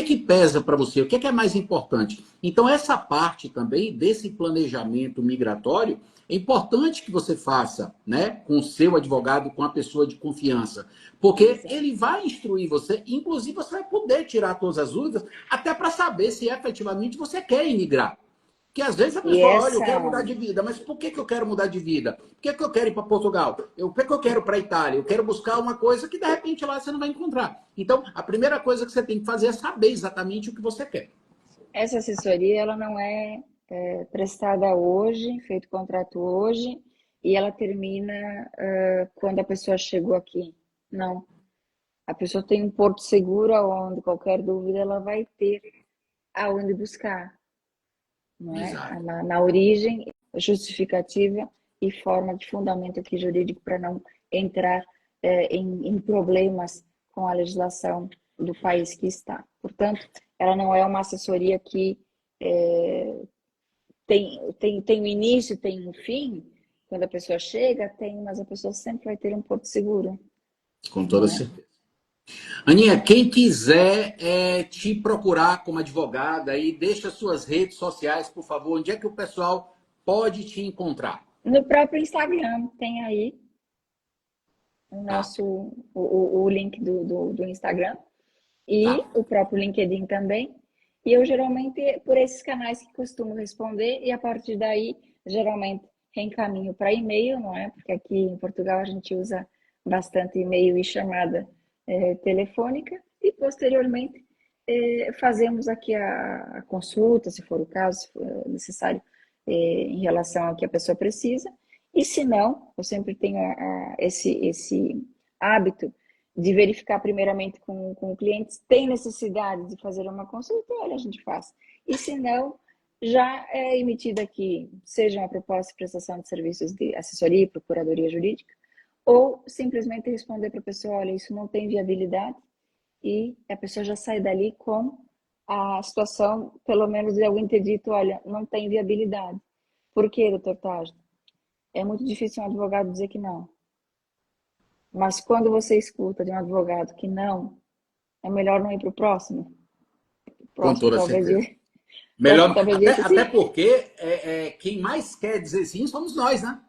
que pesa para você? O que é mais importante? Então, essa parte também desse planejamento migratório é importante que você faça, né? Com o seu advogado, com a pessoa de confiança. Porque Exato. ele vai instruir você, inclusive você vai poder tirar todas as dúvidas, até para saber se efetivamente você quer emigrar. Porque às vezes a E pessoa, olha, eu essa, quero mudar de vida, mas por que eu quero mudar de vida? Por que eu quero ir para Portugal? Por que eu quero ir para a Itália? Eu quero buscar uma coisa que de repente lá você não vai encontrar. Então, a primeira coisa que você tem que fazer é saber exatamente o que você quer. essa assessoria, ela não prestada hoje, feito contrato hoje, e ela termina quando a pessoa chegou aqui. Não. A pessoa tem um porto seguro onde qualquer dúvida ela vai ter aonde buscar, não é? Exato. Na origem, justificativa e forma de fundamento aqui jurídico para não entrar em problemas com a legislação do país que está. Portanto, ela não é uma assessoria que tem um início, tem um fim. Quando a pessoa chega, tem, mas a pessoa sempre vai ter um porto seguro. Com toda Não é? certeza. Aninha, quem quiser te procurar como advogada aí, deixa suas redes sociais, por favor. Onde é que o pessoal pode te encontrar? No próprio Instagram tem aí o Tá. nosso o link do Instagram e Tá. o próprio LinkedIn também. E eu geralmente, por esses canais que costumo responder, e a partir daí, geralmente reencaminho para e-mail, não é? Porque aqui em Portugal a gente usa bastante e-mail e chamada telefônica, e posteriormente fazemos aqui a consulta, se for o caso, se for necessário, em relação ao que a pessoa precisa. E se não, eu sempre tenho esse hábito de verificar primeiramente com o cliente se tem necessidade de fazer uma consulta, olha, a gente faz. E se não, já é emitida aqui, seja uma proposta de prestação de serviços de assessoria e procuradoria jurídica, ou simplesmente responder para a pessoa, olha, isso não tem viabilidade, e a pessoa já sai dali com a situação, pelo menos de alguém ter dito, olha, não tem viabilidade. Por quê, doutor Taj? É muito difícil um advogado dizer que não. Mas quando você escuta de um advogado que não, é melhor não ir para o próximo. O Com próximo toda talvez certeza. diga, o próximo Melhor, talvez até, diga que até sim. porque quem mais quer dizer sim somos nós, né?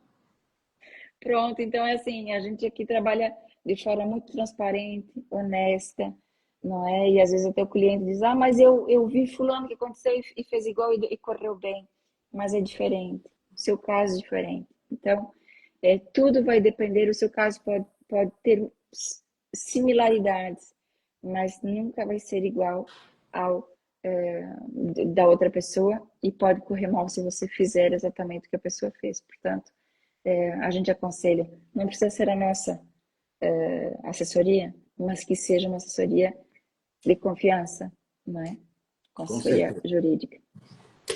Pronto, então é assim, a gente aqui trabalha de forma muito transparente, honesta, não é? E às vezes até o cliente diz, ah, mas eu vi fulano que aconteceu e fez igual e correu bem. Mas é diferente, o seu caso é diferente. Então, tudo vai depender, o seu caso pode ter similaridades, mas nunca vai ser igual ao da outra pessoa, e pode correr mal se você fizer exatamente o que a pessoa fez. Portanto, a gente aconselha, não precisa ser a nossa assessoria, mas que seja uma assessoria de confiança, não é? Uma Com assessoria certeza. jurídica.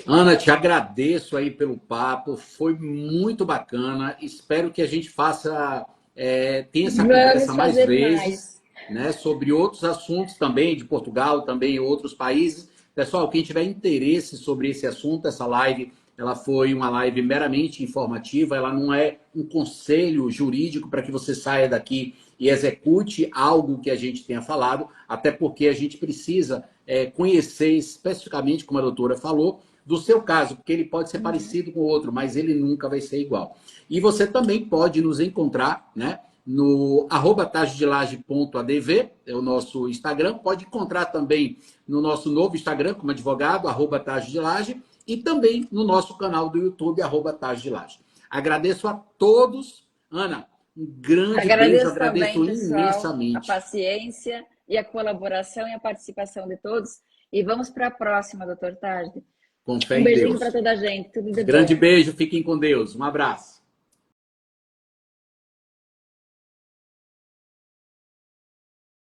Ana, te agradeço aí pelo papo, foi muito bacana. Espero que a gente tenha essa conversa Vamos mais fazer vezes, mais. né, sobre outros assuntos também de Portugal, também em outros países. Pessoal, quem tiver interesse sobre esse assunto, essa live, ela foi uma live meramente informativa, ela não é um conselho jurídico para que você saia daqui e execute algo que a gente tenha falado, até porque a gente precisa conhecer especificamente, como a doutora falou, do seu caso, porque ele pode ser parecido com o outro, mas ele nunca vai ser igual. E você também pode nos encontrar, né, no @tajodelage.adv, é o nosso Instagram. Pode encontrar também no nosso novo Instagram, como advogado, @tajodelage, e também no nosso canal do YouTube, @tajodelage. Agradeço a todos. Ana, um grande beijo, Agradeço também, agradeço pessoal, a imensamente. paciência e a colaboração e a participação de todos. E vamos para a próxima, doutor Tarde. Com fé Um em beijinho para Deus. toda a gente, tudo de Grande bom. beijo, fiquem com Deus. Um abraço.